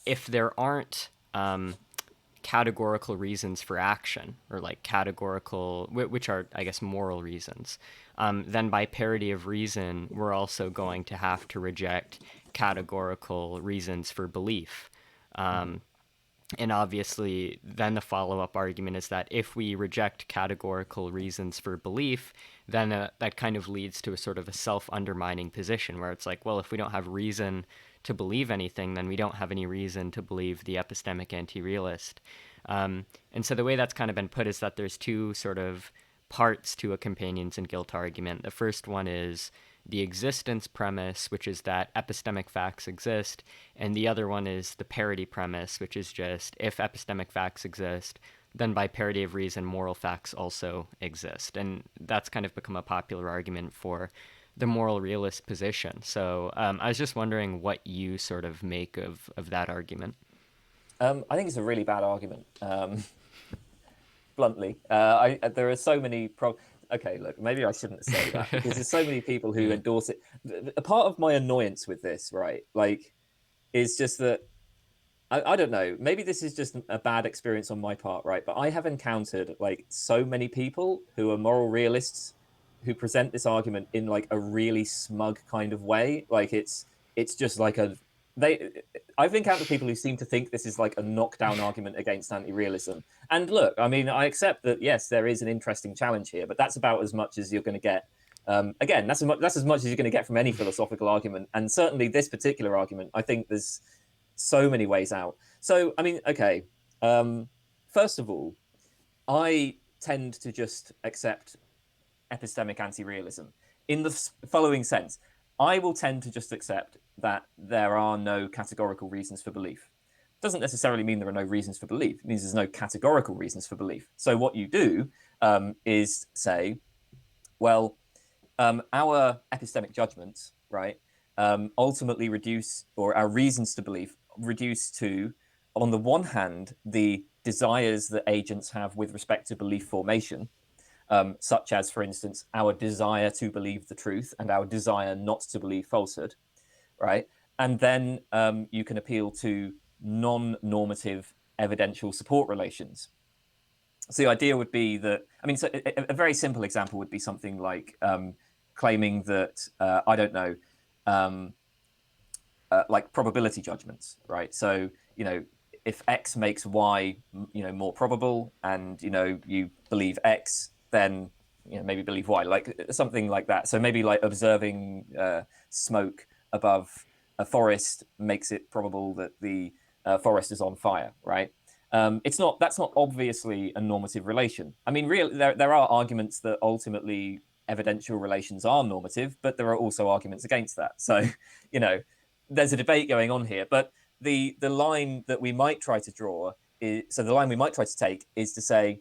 if there aren't categorical reasons for action, or like categorical, which are, I guess, moral reasons, then by parity of reason, we're also going to have to reject categorical reasons for belief. Mm-hmm. And obviously, then the follow up argument is that if we reject categorical reasons for belief, then that kind of leads to a sort of a self undermining position where it's like, well, if we don't have reason to believe anything, then we don't have any reason to believe the epistemic anti realist. And so the way that's kind of been put is that there's two sort of parts to a companions and guilt argument. The first one is the existence premise, which is that epistemic facts exist, and the other one is the parity premise, which is just if epistemic facts exist, then by parity of reason, moral facts also exist. And that's kind of become a popular argument for the moral realist position. So I was just wondering what you sort of make of that argument. I think it's a really bad argument. Bluntly, there are so many Okay, look, maybe I shouldn't say that because there's so many people who Yeah. endorse it. A part of my annoyance with this, right, like, is just that I don't know. Maybe this is just a bad experience on my part, right? But I have encountered like so many people who are moral realists who present this argument in like a really smug kind of way. Like it's just like I've encountered people who seem to think this is like a knockdown argument against anti-realism. And look, I mean, I accept that yes, there is an interesting challenge here, but that's about as much as you're going to get. Again, that's as much as you're going to get from any philosophical argument, and certainly this particular argument. I think there's so many ways out. So, I mean, okay. First of all, I tend to just accept epistemic anti-realism in the following sense. I will tend to just accept that there are no categorical reasons for belief. Doesn't necessarily mean there are no reasons for belief. It means there's no categorical reasons for belief. So what you do is say, well, our epistemic judgments, right, ultimately reduce, or our reasons to believe reduce to, on the one hand, the desires that agents have with respect to belief formation, such as, for instance, our desire to believe the truth and our desire not to believe falsehood, right? And then you can appeal to non-normative evidential support relations. So the idea would be that, I mean, so a very simple example would be something like claiming that, I don't know, like probability judgments, right? So, you know, if X makes Y, you know, more probable, and you know you believe X, then you know maybe believe Y, like something like that. So maybe like observing smoke above a forest makes it probable that the forest is on fire, right? It's not, that's not obviously a normative relation. I mean, there are arguments that ultimately evidential relations are normative, but there are also arguments against that. So, you know, there's a debate going on here, but the line that we might try to draw is, so the line we might try to take is to say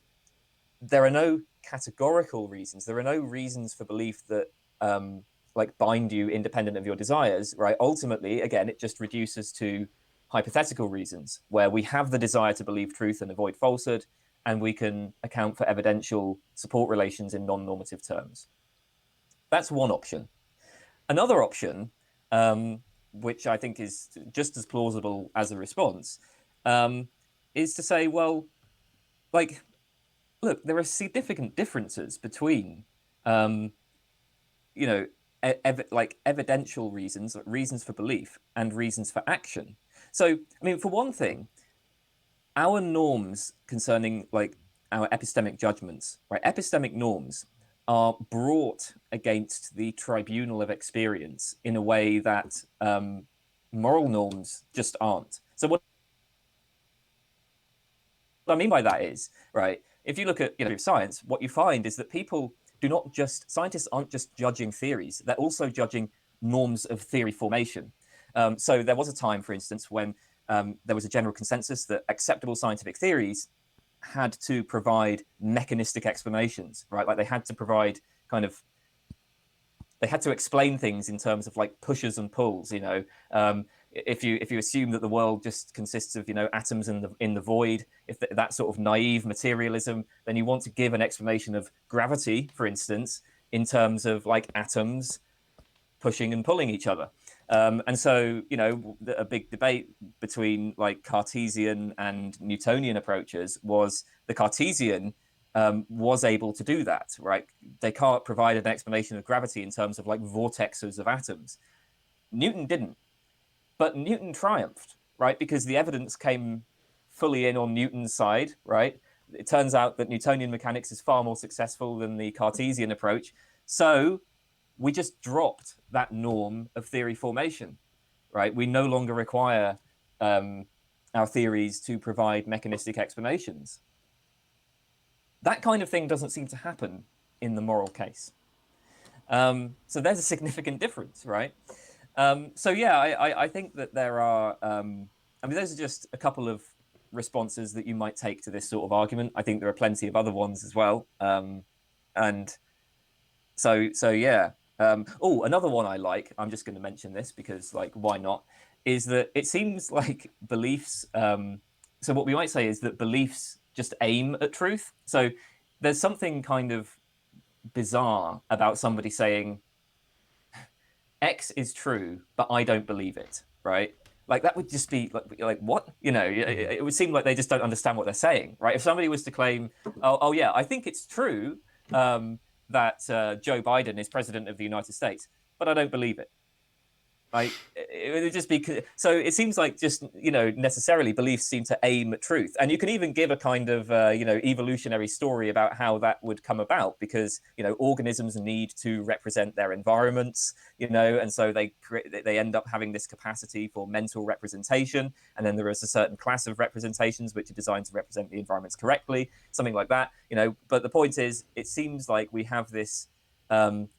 there are no categorical reasons, there are no reasons for belief that like bind you independent of your desires, right? Ultimately, again, it just reduces to hypothetical reasons where we have the desire to believe truth and avoid falsehood, and we can account for evidential support relations in non-normative terms. That's one option. Another option, which I think is just as plausible as a response, is to say, well, like, look, there are significant differences between, you know, like evidential reasons, reasons for belief, and reasons for action. So, I mean, for one thing, our norms concerning like our epistemic judgments, right? Epistemic norms are brought against the tribunal of experience in a way that moral norms just aren't. So what I mean by that is, right, if you look at, you know, science, what you find is that people do not just, scientists aren't just judging theories, they're also judging norms of theory formation. So there was a time, for instance, when there was a general consensus that acceptable scientific theories had to provide mechanistic explanations, right? Like they had to provide kind of, they had to explain things in terms of like pushes and pulls, you know. If you assume that the world just consists of, you know, atoms in the void, if that sort of naive materialism, then you want to give an explanation of gravity, for instance, in terms of like atoms pushing and pulling each other. And so, you know, a big debate between like Cartesian and Newtonian approaches was the Cartesian was able to do that, right? Descartes provided an explanation of gravity in terms of like vortexes of atoms. Newton didn't, but Newton triumphed, right? Because the evidence came fully in on Newton's side, right? It turns out that Newtonian mechanics is far more successful than the Cartesian approach. So we just dropped that norm of theory formation, right? We no longer require our theories to provide mechanistic explanations. That kind of thing doesn't seem to happen in the moral case. So there's a significant difference, right? So yeah, I think that there are, I mean, those are just a couple of responses that you might take to this sort of argument. I think there are plenty of other ones as well. And so yeah. Oh, another one I like, I'm just going to mention this because like, why not, is that it seems like beliefs, so what we might say is that beliefs just aim at truth. So there's something kind of bizarre about somebody saying X is true, but I don't believe it, right? Like that would just be like what? You know, it would seem like they just don't understand what they're saying, right? If somebody was to claim, oh yeah, I think it's true that Joe Biden is president of the United States, but I don't believe it. Like it would just be so. It seems like just necessarily beliefs seem to aim at truth, and you can even give a kind of evolutionary story about how that would come about, because organisms need to represent their environments, and so they end up having this capacity for mental representation, and then there is a certain class of representations which are designed to represent the environments correctly, something like that. But the point is, it seems like we have this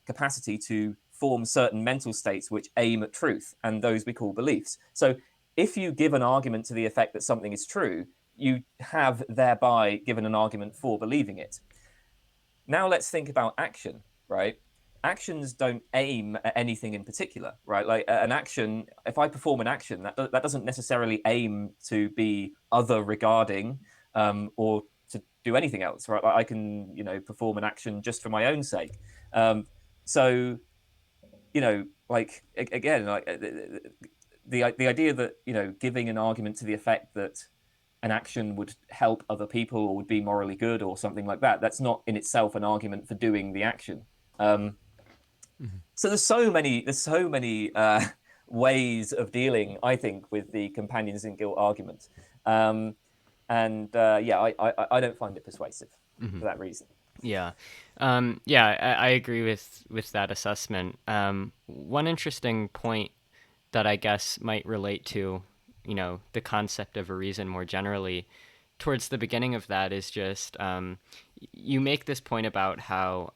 capacity to form certain mental states which aim at truth, and those we call beliefs. So if you give an argument to the effect that something is true, you have thereby given an argument for believing it. Now let's think about action, right? Actions don't aim at anything in particular, right? Like an action, if I perform an action, that doesn't necessarily aim to be other regarding or to do anything else, right? Like I can, perform an action just for my own sake. So, like again, like the idea that giving an argument to the effect that an action would help other people or would be morally good or something like that, that's not in itself an argument for doing the action. Mm-hmm. So there's so many ways of dealing, I think, with the companions in guilt argument, and yeah, I don't find it persuasive Mm-hmm. for that reason. Yeah. Yeah, I agree with that assessment. One interesting point that I guess might relate to, the concept of a reason more generally, towards the beginning of that is just you make this point about how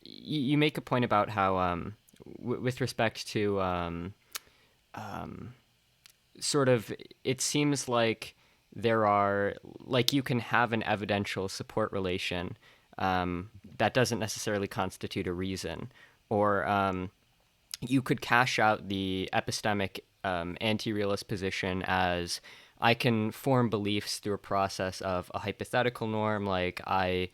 you make a point about how with respect to sort of it seems like there are like you can have an evidential support relation that doesn't necessarily constitute a reason, or you could cash out the epistemic anti-realist position as I can form beliefs through a process of a hypothetical norm, like I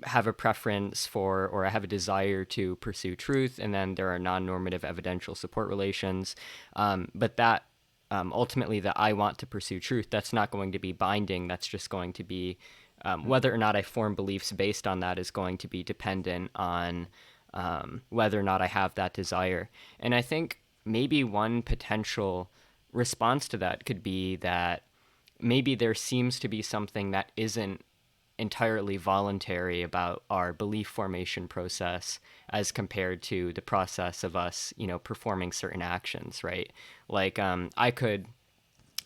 have a preference for or I have a desire to pursue truth, and then there are non-normative evidential support relations. But that ultimately, that I want to pursue truth, that's not going to be binding. That's just going to be whether or not I form beliefs based on that is going to be dependent on whether or not I have that desire. And I think maybe one potential response to that could be that maybe there seems to be something that isn't entirely voluntary about our belief formation process as compared to the process of us, performing certain actions, right? Like, I could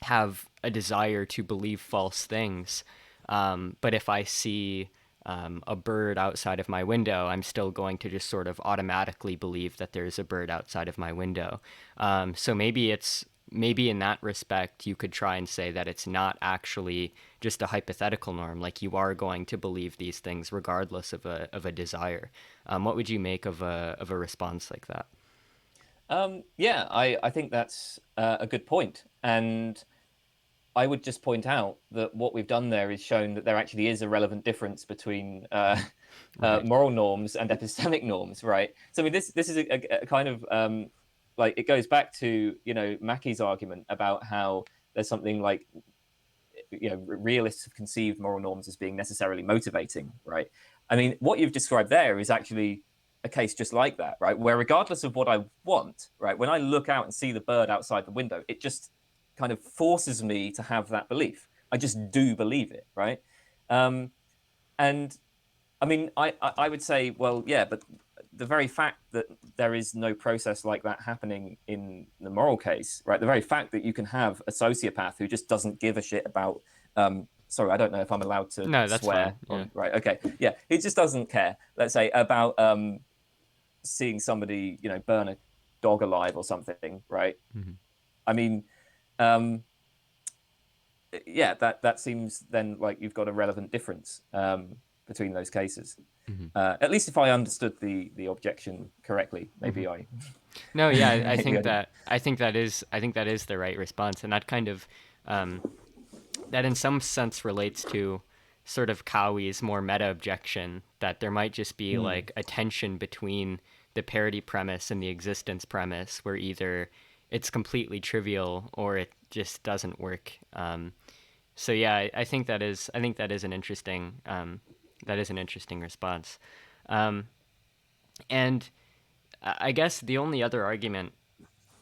have a desire to believe false things, but if I see a bird outside of my window, I'm still going to just sort of automatically believe that there's a bird outside of my window. So maybe in that respect, you could try and say that it's not actually just a hypothetical norm. Like you are going to believe these things regardless of a desire. What would you make of a response like that? Yeah, I think that's a good point. And I would just point out that what we've done there is shown that there actually is a relevant difference between Right. moral norms and epistemic norms, right? So I mean, this is a kind of like it goes back to Mackey's argument about how there's something like realists have conceived moral norms as being necessarily motivating, right? I mean, what you've described there is actually a case just like that, right? Where regardless of what I want, right, when I look out and see the bird outside the window, it just kind of forces me to have that belief. I just do believe it, right? And I mean, I would say, well, yeah, but the very fact that there is no process like that happening in the moral case, right? The very fact that you can have a sociopath who just doesn't give a shit about. Sorry, I don't know if I'm allowed to No, that's swear fine. Yeah. on. Right, okay, yeah, he just doesn't care. Let's say about seeing somebody, burn a dog alive or something, right? Mm-hmm. I mean, um, yeah, that seems then like you've got a relevant difference between those cases. Mm-hmm. At least if I understood the objection correctly, Mm-hmm. maybe I No, yeah, I maybe I think didn't. that is the right response, and that kind of um, that in some sense relates to sort of Cowie's more meta objection that there might just be Hmm. like a tension between the parity premise and the existence premise, where either it's completely trivial or it just doesn't work. So yeah, I think that is an interesting response, and I guess the only other argument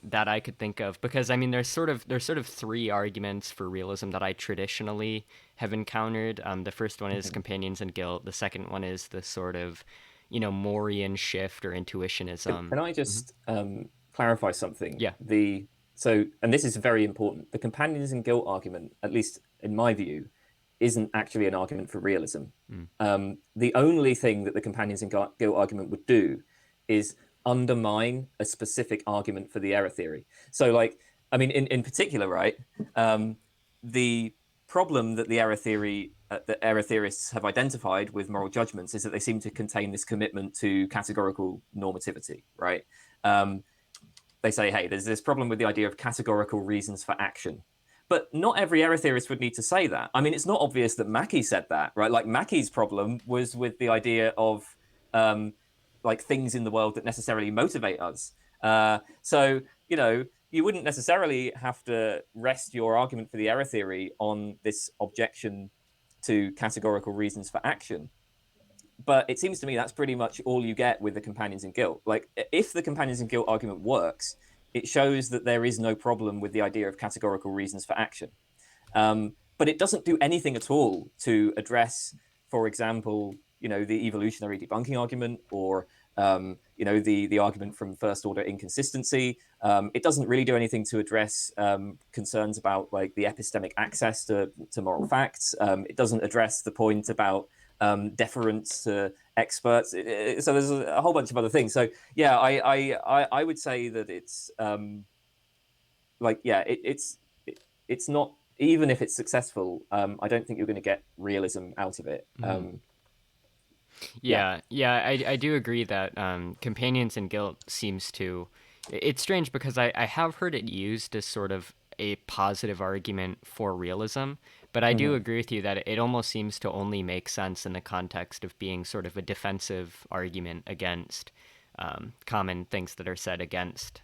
that I could think of, because I mean there's sort of three arguments for realism that I traditionally have encountered. The first one is Mhm. companions and guilt. The second one is the sort of, Morian shift or intuitionism. Can I Hmm. just clarify something? Yeah. And this is very important. The companions and guilt argument, at least in my view, isn't actually an argument for realism. Mm. The only thing that the companions and guilt argument would do is undermine a specific argument for the error theory. So, like, I mean, in particular, right? The problem that the error theorists have identified with moral judgments is that they seem to contain this commitment to categorical normativity, right? Um, they say, hey, there's this problem with the idea of categorical reasons for action. But not every error theorist would need to say that. I mean, it's not obvious that Mackey said that, right? Like Mackey's problem was with the idea of um, like things in the world that necessarily motivate us. So, you wouldn't necessarily have to rest your argument for the error theory on this objection to categorical reasons for action. But it seems to me that's pretty much all you get with the companions in guilt. Like, if the companions in guilt argument works, it shows that there is no problem with the idea of categorical reasons for action. But it doesn't do anything at all to address, for example, the evolutionary debunking argument, or the argument from first order inconsistency. It doesn't really do anything to address concerns about like the epistemic access to moral facts. It doesn't address the point about deference to experts. So there's a whole bunch of other things. So yeah, I would say that it's like yeah, it's not, even if it's successful. I don't think you're going to get realism out of it. Mm. Yeah. Yeah, I do agree that companions and guilt seems to. It's strange because I have heard it used as sort of a positive argument for realism, but I do Mm-hmm. agree with you that it almost seems to only make sense in the context of being sort of a defensive argument against common things that are said against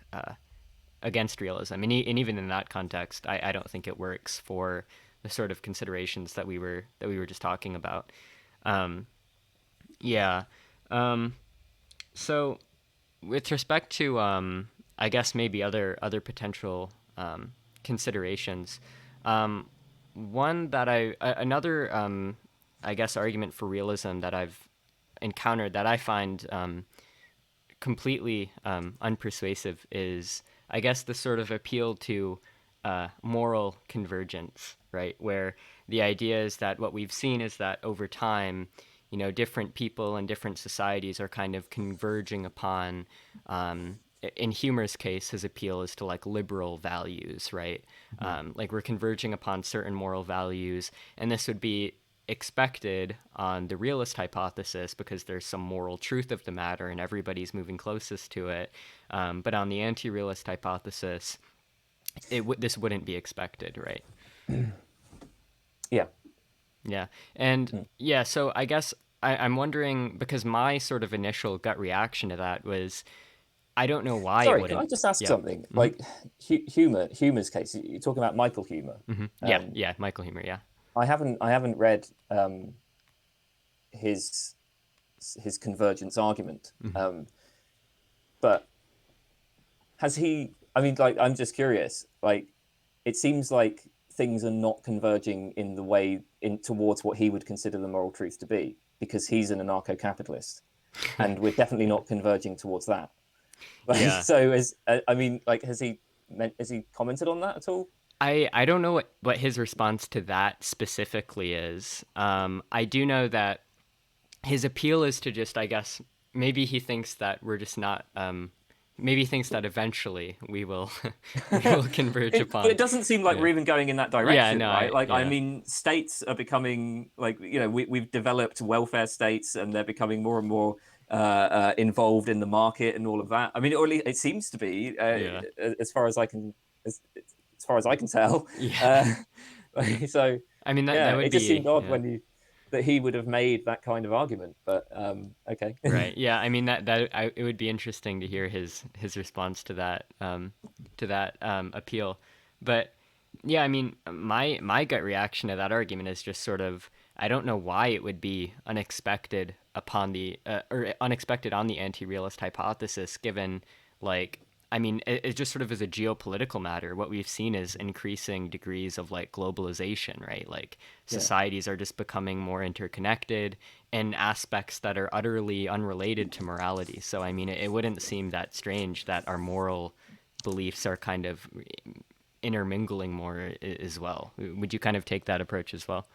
realism, and even in that context, I don't think it works for the sort of considerations that we were just talking about. Um, yeah. Um, so with respect to I guess maybe other potential considerations, um, one that another I guess argument for realism that I've encountered that I find completely unpersuasive is, I guess, the sort of appeal to moral convergence, right? Where the idea is that what we've seen is that over time, different people and different societies are kind of converging upon. In Humer's case, his appeal is to like liberal values, right? Mm-hmm. Like we're converging upon certain moral values, and this would be expected on the realist hypothesis because there's some moral truth of the matter and everybody's moving closest to it. But on the anti-realist hypothesis, this wouldn't be expected, right? Yeah. Yeah, and Mm. yeah, so I guess I'm wondering because my sort of initial gut reaction to that was I don't know why it Sorry, can I wouldn't. just ask Yeah. something? Hmm. Like Humer's case. You're talking about Michael Humer. Hmm. Yeah, Um, yeah, Michael Humer. Yeah. I haven't read his his convergence argument. Hmm. But has he? I mean, like, I'm just curious. Like, it seems like things are not converging in the way in towards what he would consider the moral truth to be, because he's an anarcho-capitalist, and we're definitely not converging towards that. Like, Yeah. so I mean, like, has he commented on that at all? I don't know what his response to that specifically is. I do know that his appeal is to just, I guess, maybe he thinks that we're just not. Maybe he thinks that eventually we will we will converge But it upon. doesn't seem like Yeah. we're even going in that Yeah. direction, No. right? Like, I Yeah. mean, states are becoming like, we've developed welfare states, and they're becoming more and more involved in the market and all of that. I mean, or at least it seems to be, Yeah. as far as I can, as far as I can tell. Yeah. Uh, Yeah. so I mean that yeah, would it just be seemed odd yeah. when you that he would have made that kind of argument. But okay. Right. Yeah. I mean it would be interesting to hear his response to that appeal. But yeah, I mean my gut reaction to that argument is just sort of I don't know why it would be unexpected upon the or unexpected on the anti-realist hypothesis, given like I mean, it just sort of is a geopolitical matter. What we've seen is increasing degrees of like globalization, right? Like Yeah. societies are just becoming more interconnected in aspects that are utterly unrelated to morality. So, I mean, it wouldn't seem that strange that our moral beliefs are kind of intermingling more as well. Would you kind of take that approach as well?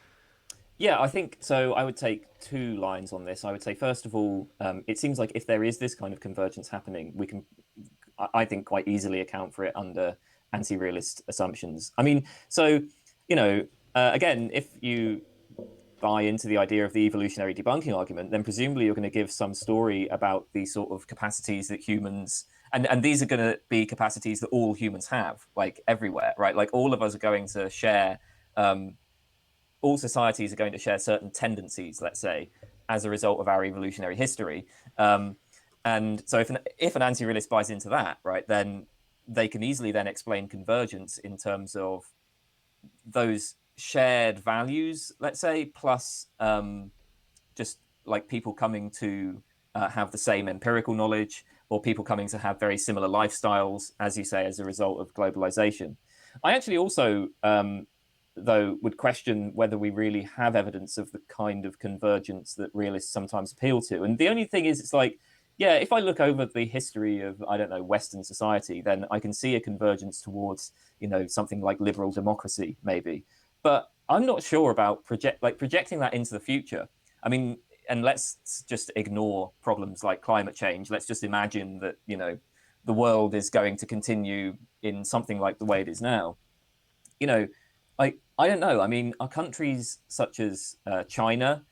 Yeah, I think so. I would take two lines on this. I would say, first of all, it seems like if there is this kind of convergence happening, we can, I think, quite easily account for it under anti-realist assumptions. I mean, so, you know, again, if you buy into the idea of the evolutionary debunking argument, then presumably you're going to give some story about the sort of capacities that humans, and these are going to be capacities that all humans have, like everywhere, right? Like all of us are going to share all societies are going to share certain tendencies, let's say, as a result of our evolutionary history. Um, and so if an anti-realist buys into that, right, then they can easily then explain convergence in terms of those shared values, let's say, plus just like people coming to have the same empirical knowledge or people coming to have very similar lifestyles, as you say, as a result of globalization. I actually also, though, would question whether we really have evidence of the kind of convergence that realists sometimes appeal to. And the only thing is, it's like, yeah, if I look over the history of, I don't know, Western society, then I can see a convergence towards, something like liberal democracy, maybe. But I'm not sure about projecting that into the future. I mean, and let's just ignore problems like climate change. Let's just imagine that, the world is going to continue in something like the way it is now. You know, I don't know. I mean, are countries such as China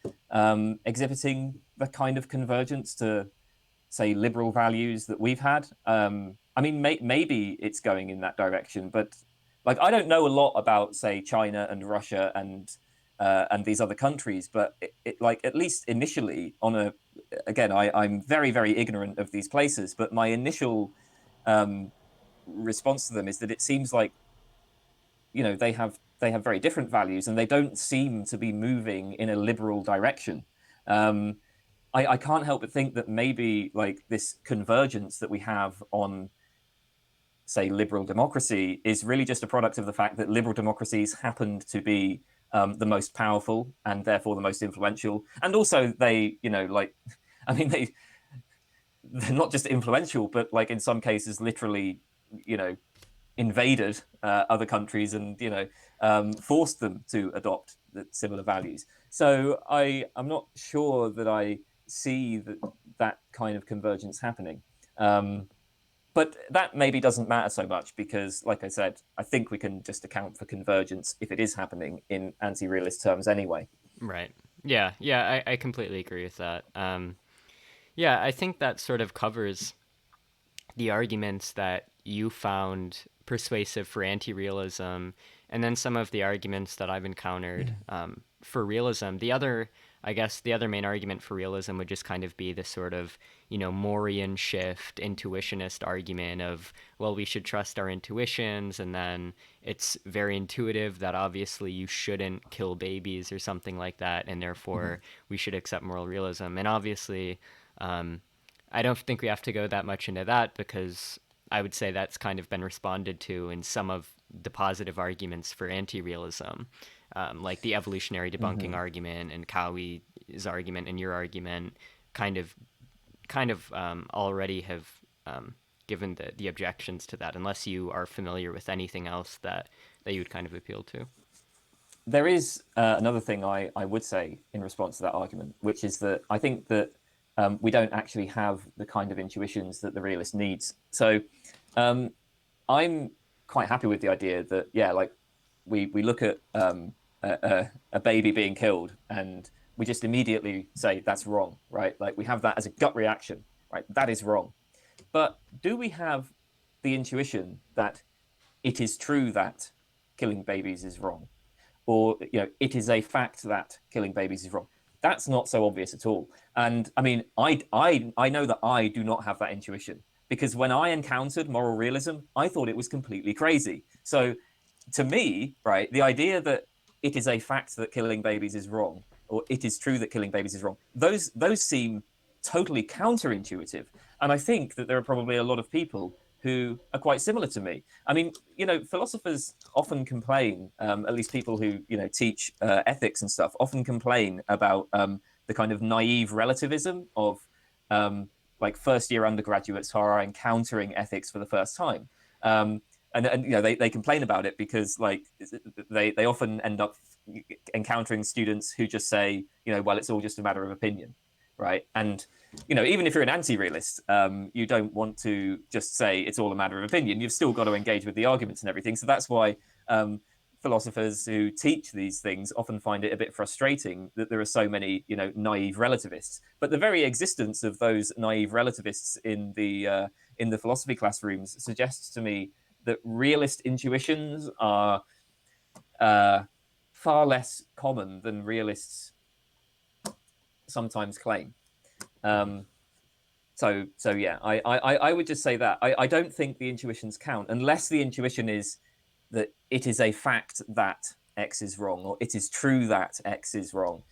exhibiting the kind of convergence to, say, liberal values that we've had? I mean, maybe it's going in that direction, but like I don't know a lot about, say, China and Russia and these other countries, but like at least initially on a again, I'm very very ignorant of these places, but my initial um, response to them is that it seems like they have very different values and they don't seem to be moving in a liberal direction. Um, I can't help but think that maybe like this convergence that we have on, say, liberal democracy is really just a product of the fact that liberal democracies happened to be the most powerful and therefore the most influential. And also I mean, they're not just influential, but like in some cases, literally, you know, invaded other countries and forced them to adopt similar values. So I'm not sure that I see that kind of convergence happening. But that maybe doesn't matter so much because, like I said, I think we can just account for convergence if it is happening in anti-realist terms anyway. Right. Yeah. Yeah. I completely agree with that. Yeah, I think that sort of covers the arguments that you found persuasive for anti-realism, and then some of the arguments that I've encountered for realism. I guess, the other main argument for realism would just kind of be the sort of, Morean shift, intuitionist argument of, well, we should trust our intuitions, and then it's very intuitive that obviously you shouldn't kill babies or something like that, and therefore we should accept moral realism. And obviously, um, I don't think we have to go that much into that because I would say that's kind of been responded to in some of the positive arguments for anti-realism, like the evolutionary debunking Mm-hmm. argument and Cowie's argument and your argument, kind of, already have given the objections to that. Unless you are familiar with anything else that you would kind of appeal to. There is another thing I would say in response to that argument, which is that I think that we don't actually have the kind of intuitions that the realist needs. So um, I'm quite happy with the idea that, yeah, like we look at a baby being killed and we just immediately say that's wrong, right? Like we have that as a gut reaction, right? That is wrong. But do we have the intuition that it is true that killing babies is wrong? Or it is a fact that killing babies is wrong? That's not so obvious at all. And I mean, I know that I do not have that intuition because when I encountered moral realism, I thought it was completely crazy. So to me, right, the idea that it is a fact that killing babies is wrong or it is true that killing babies is wrong. Those seem totally counterintuitive, and I think that there are probably a lot of people who are quite similar to me. I mean, philosophers often complain, at least people who teach ethics and stuff, often complain about the kind of naive relativism of like first year undergraduates who are encountering ethics for the first time. And they complain about it because like they often end up encountering students who just say, well, it's all just a matter of opinion, right? And even if you're an anti-realist, you don't want to just say it's all a matter of opinion. You've still got to engage with the arguments and everything. So that's why philosophers who teach these things often find it a bit frustrating that there are so many, naive relativists. But the very existence of those naive relativists in the philosophy classrooms suggests to me that realist intuitions are far less common than realists sometimes claim. So yeah, I would just say that I don't think the intuitions count unless the intuition is that it is a fact that X is wrong, or it is true that X is wrong.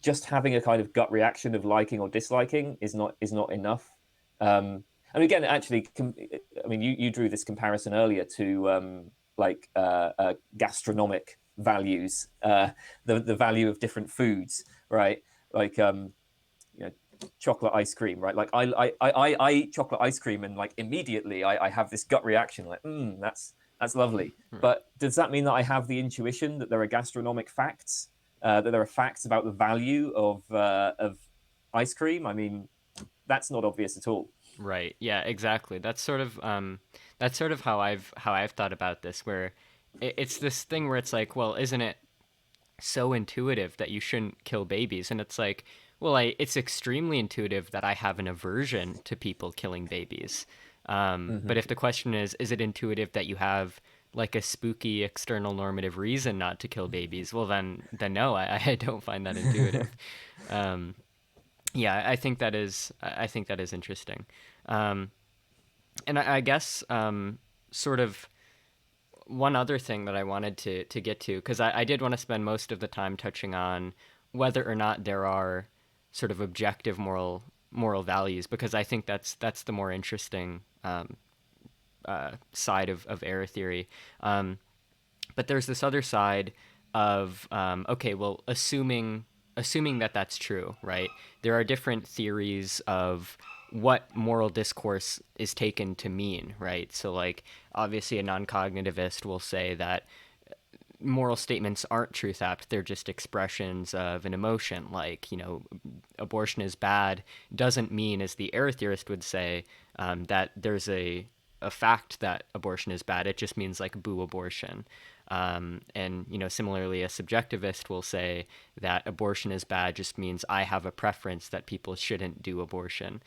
Just having a kind of gut reaction of liking or disliking is not enough. And again, actually, I mean, you drew this comparison earlier to gastronomic values, the value of different foods, right? Like chocolate ice cream, right? Like I eat chocolate ice cream and like immediately I have this gut reaction, like that's lovely. Right. But does that mean that I have the intuition that there are gastronomic facts, that there are facts about the value of ice cream? I mean, that's not obvious at all. Right. Yeah, exactly. That's sort of how I've thought about this, where it's this thing where it's like, well, isn't it so intuitive that you shouldn't kill babies? And it's like, well, it's extremely intuitive that I have an aversion to people killing babies. But Mm-hmm. if the question is it intuitive that you have like a spooky external normative reason not to kill babies? Well, then no, I don't find that intuitive. Um, yeah, I think that is interesting. Um, and I guess sort of one other thing that I wanted to get to, because I did want to spend most of the time touching on whether or not there are sort of objective moral values, because I think that's the more interesting side of error theory. But there's this other side of okay, well, assuming that that's true, right? There are different theories of what moral discourse is taken to mean, right? So like obviously a non-cognitivist will say that moral statements aren't truth apt, they're just expressions of an emotion, like abortion is bad doesn't mean, as the error theorist would say, that there's a fact that abortion is bad. It just means like boo abortion. And similarly, a subjectivist will say that abortion is bad just means I have a preference that people shouldn't do abortion.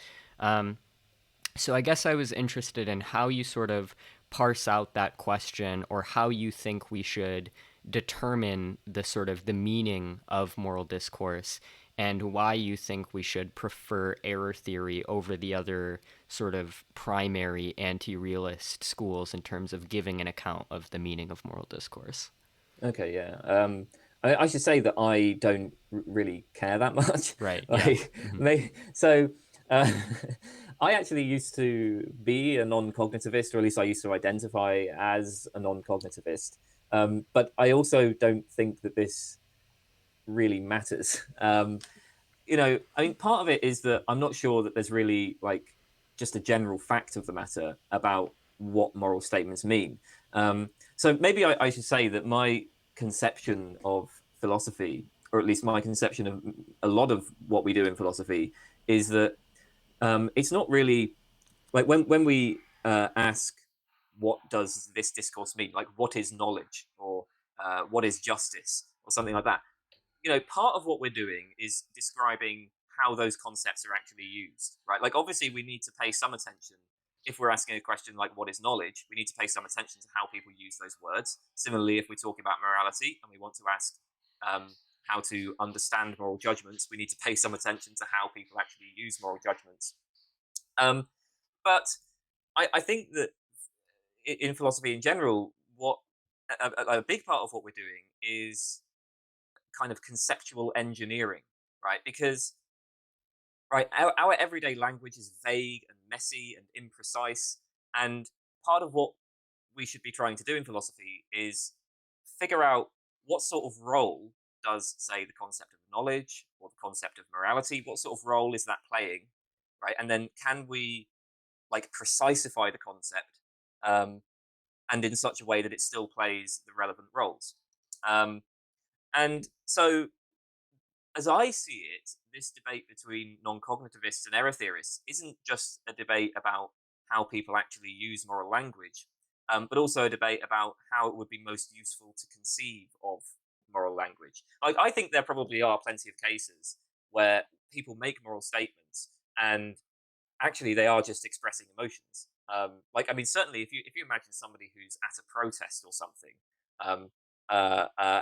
So I guess I was interested in how you sort of parse out that question, or how you think we should determine the sort of the meaning of moral discourse, and why you think we should prefer error theory over the other sort of primary anti-realist schools in terms of giving an account of the meaning of moral discourse. Okay, yeah. I should say that I don't really care that much. Right. Yeah. Like, Hmm. so uh, I actually used to be a non-cognitivist, or at least I used to identify as a non-cognitivist. But I also don't think that this really matters. I mean, part of it is that I'm not sure that there's really like just a general fact of the matter about what moral statements mean. So maybe I should say that my conception of philosophy, or at least my conception of a lot of what we do in philosophy, is that it's not really like when we ask what does this discourse mean, like what is knowledge, or what is justice, or something like that. Part of what we're doing is describing how those concepts are actually used, right? Like, obviously, we need to pay some attention. If we're asking a question like, what is knowledge? We need to pay some attention to how people use those words. Similarly, if we're talking about morality and we want to ask how to understand moral judgments, we need to pay some attention to how people actually use moral judgments. Um, but I think that in philosophy in general, what a big part of what we're doing is kind of conceptual engineering, right? Because right, our everyday language is vague and messy and imprecise, and part of what we should be trying to do in philosophy is figure out what sort of role does, say, the concept of knowledge or the concept of morality, what sort of role is that playing, right? And then can we like precisify the concept, um, and in such a way that it still plays the relevant roles. Um, and so, as I see it, this debate between non cognitivists and error theorists isn't just a debate about how people actually use moral language, but also a debate about how it would be most useful to conceive of moral language. Like, I think there probably are plenty of cases where people make moral statements and actually they are just expressing emotions. Like, I mean, certainly if you imagine somebody who's at a protest or something, um,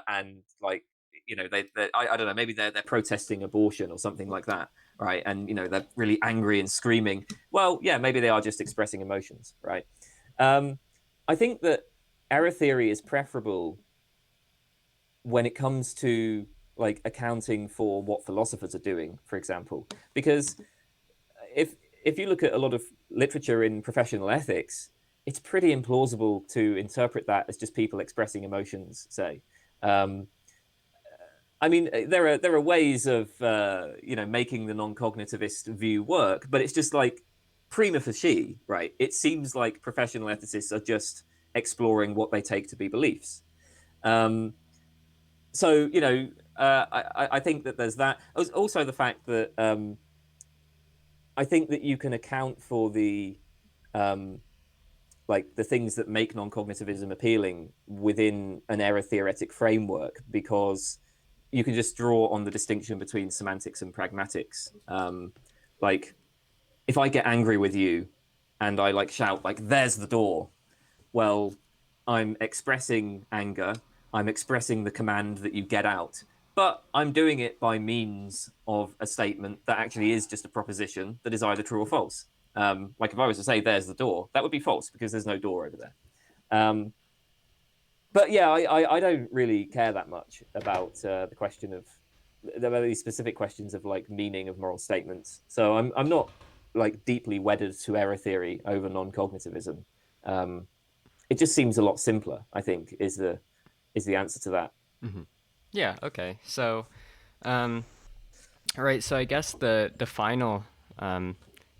and like, you know, I don't know, maybe they're protesting abortion or something like that, right? And you know, they're really angry and screaming. Well, yeah, maybe they are just expressing emotions, right? Um, I think that error theory is preferable when it comes to like accounting for what philosophers are doing, for example, because if if you look at a lot of literature in professional ethics, it's pretty implausible to interpret that as just people expressing emotions. Say, um, I mean, there are ways of you know, making the non-cognitivist view work, but it's just like prima facie, right? It seems like professional ethicists are just exploring what they take to be beliefs. Um, so you know, I think that there's that. Also, the fact that I think that you can account for the um, like the things that make non-cognitivism appealing within an error theoretic framework, because you can just draw on the distinction between semantics and pragmatics. Like if I get angry with you and I like shout like "there's the door," well, I'm expressing anger. I'm expressing the command that you get out, but I'm doing it by means of a statement that actually is just a proposition that is either true or false. Like if I was to say "there's the door," that would be false because there's no door over there. Um, but yeah, I don't really care that much about the question of there are these specific questions of like meaning of moral statements. So I'm not like deeply wedded to error theory over non-cognitivism. Um, it just seems a lot simpler, I think, is the answer to that. Hmm. Yeah. Okay. So, um, all right. So I guess the final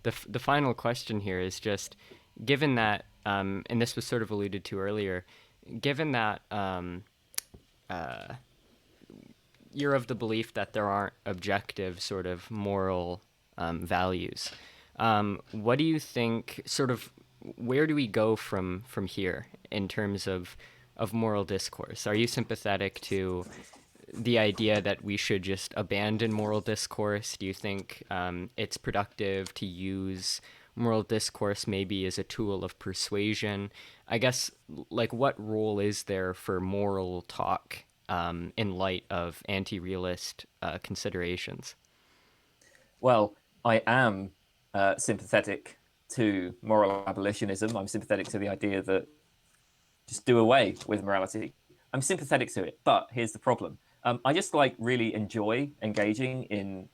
the final question here is just given that and this was sort of alluded to earlier, given that you're of the belief that there aren't objective sort of moral values. What do you think? Sort of, where do we go from here in terms of moral discourse? Are you sympathetic to the idea that we should just abandon moral discourse? Do you think it's productive to use moral discourse maybe as a tool of persuasion? I guess, like, what role is there for moral talk in light of anti realist considerations? Well, I am sympathetic to moral abolitionism. I'm sympathetic to the idea that just do away with morality. I'm sympathetic to it, but here's the problem. I just like really enjoy engaging in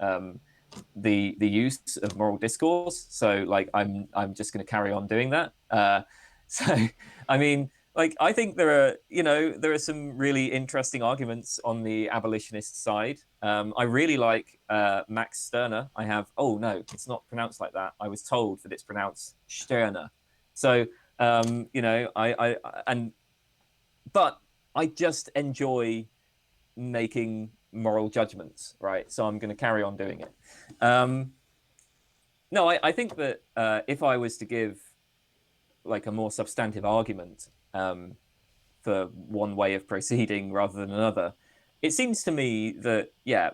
the use of moral discourse. So like I'm just going to carry on doing that. So I mean, like I think there are some really interesting arguments on the abolitionist side. I really like Max Stirner. I have oh no, it's not pronounced like that. I was told that it's pronounced Stirner. So you know, and but I just enjoy making moral judgments, right? So I'm going to carry on doing it. Um, no, I think that if I was to give like a more substantive argument for one way of proceeding rather than another, it seems to me that yeah,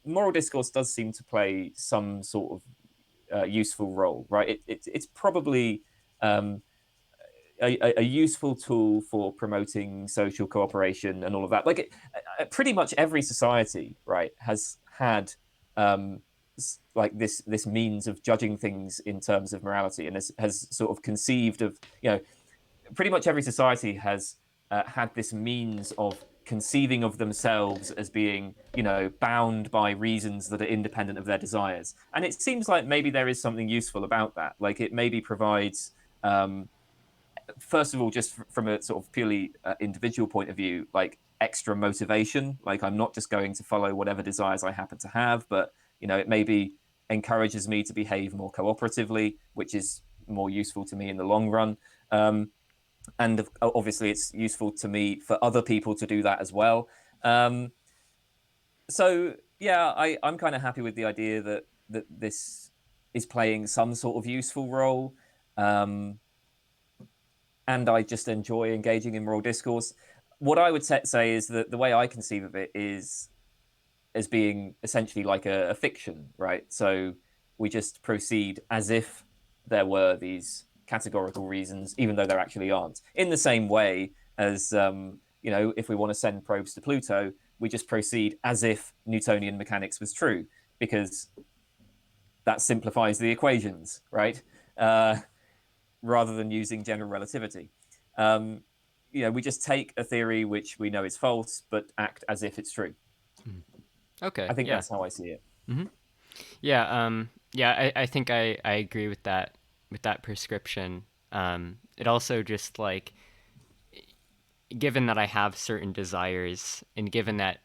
moral discourse does seem to play some sort of useful role, right? It's probably um, a useful tool for promoting social cooperation and all of that. Like pretty much every society, right, has had um, like this means of judging things in terms of morality, and has sort of conceived of, you know, pretty much every society has had this means of conceiving of themselves as being, bound by reasons that are independent of their desires. And it seems like maybe there is something useful about that. Like it maybe provides, first of all, just from a sort of purely individual point of view, like extra motivation. Like I'm not just going to follow whatever desires I happen to have, but it maybe encourages me to behave more cooperatively, which is more useful to me in the long run. And obviously, it's useful to me for other people to do that as well. Um, so yeah, I'm kind of happy with the idea that this is playing some sort of useful role. Um, and I just enjoy engaging in moral discourse. What I would say is that the way I conceive of it is as being essentially like a fiction, right? So we just proceed as if there were these categorical reasons, even though there actually aren't. In the same way as, if we want to send probes to Pluto, we just proceed as if Newtonian mechanics was true, because that simplifies the equations, right? Rather than using general relativity. Um, we just take a theory which we know is false, but act as if it's true. Okay. I think Yeah. that's how I see it. Yeah. Yeah. I think I agree with that prescription. It also just like, given that I have certain desires, and given that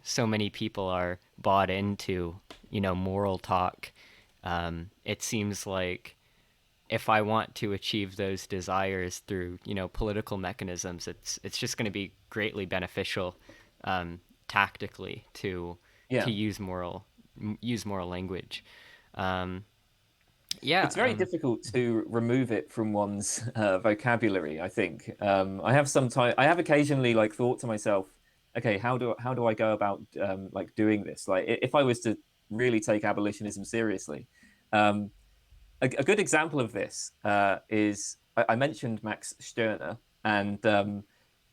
so many people are bought into moral talk, it seems like if I want to achieve those desires through political mechanisms, it's just going to be greatly beneficial, tactically, to Yeah. use moral language. Um, yeah. It's very difficult to remove it from one's vocabulary, I think. I have occasionally like thought to myself, okay, how do I go about like doing this? Like if I was to really take abolitionism seriously, um, a good example of this is I mentioned Max Stirner, and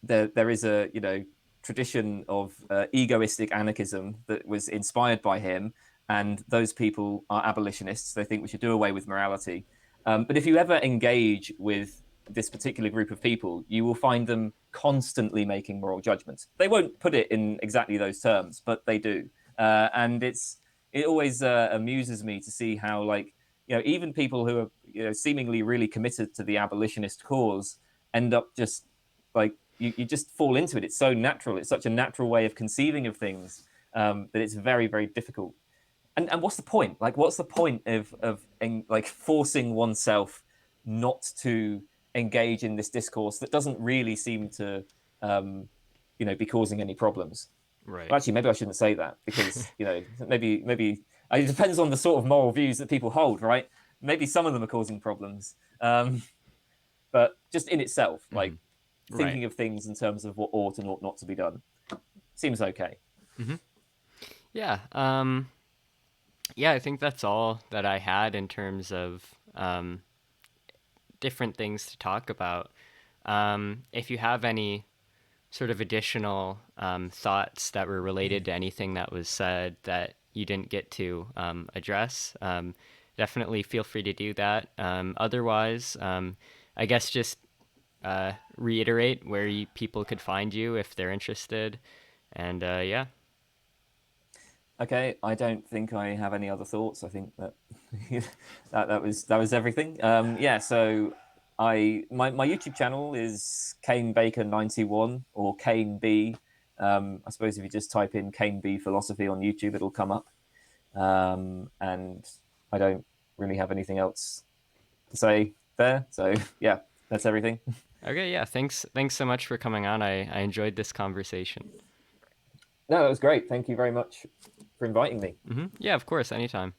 there is a tradition of egoistic anarchism that was inspired by him, and those people are abolitionists. They think we should do away with morality. But if you ever engage with this particular group of people, you will find them constantly making moral judgments. They won't put it in exactly those terms, but they do, and it always amuses me to see how like even people who are seemingly really committed to the abolitionist cause end up just like you just fall into it. It's so natural. It's such a natural way of conceiving of things that it's very very difficult. And what's the point? Like, what's the point of like forcing oneself not to engage in this discourse that doesn't really seem to be causing any problems? Right. Well, actually, maybe I shouldn't say that because maybe it depends on the sort of moral views that people hold, right? Maybe some of them are causing problems, but just in itself, like Right. thinking of things in terms of what ought and ought not to be done seems okay. Yeah. Yeah. I think that's all that I had in terms of different things to talk about. If you have any sort of additional thoughts that were related to anything that was said that you didn't get to address, definitely feel free to do that. Otherwise, I guess just reiterate where people could find you if they're interested. And yeah. Okay, I don't think I have any other thoughts. I think that that was everything. Yeah, so my YouTube channel is Kane Baker 91 or Kane B. I suppose if you just type in Kane B philosophy on YouTube, it'll come up. And I don't really have anything else to say there. So yeah, that's everything. Okay. Yeah. Thanks so much for coming on. I enjoyed this conversation. No, that was great. Thank you very much for inviting me. Yeah. Of course. Anytime.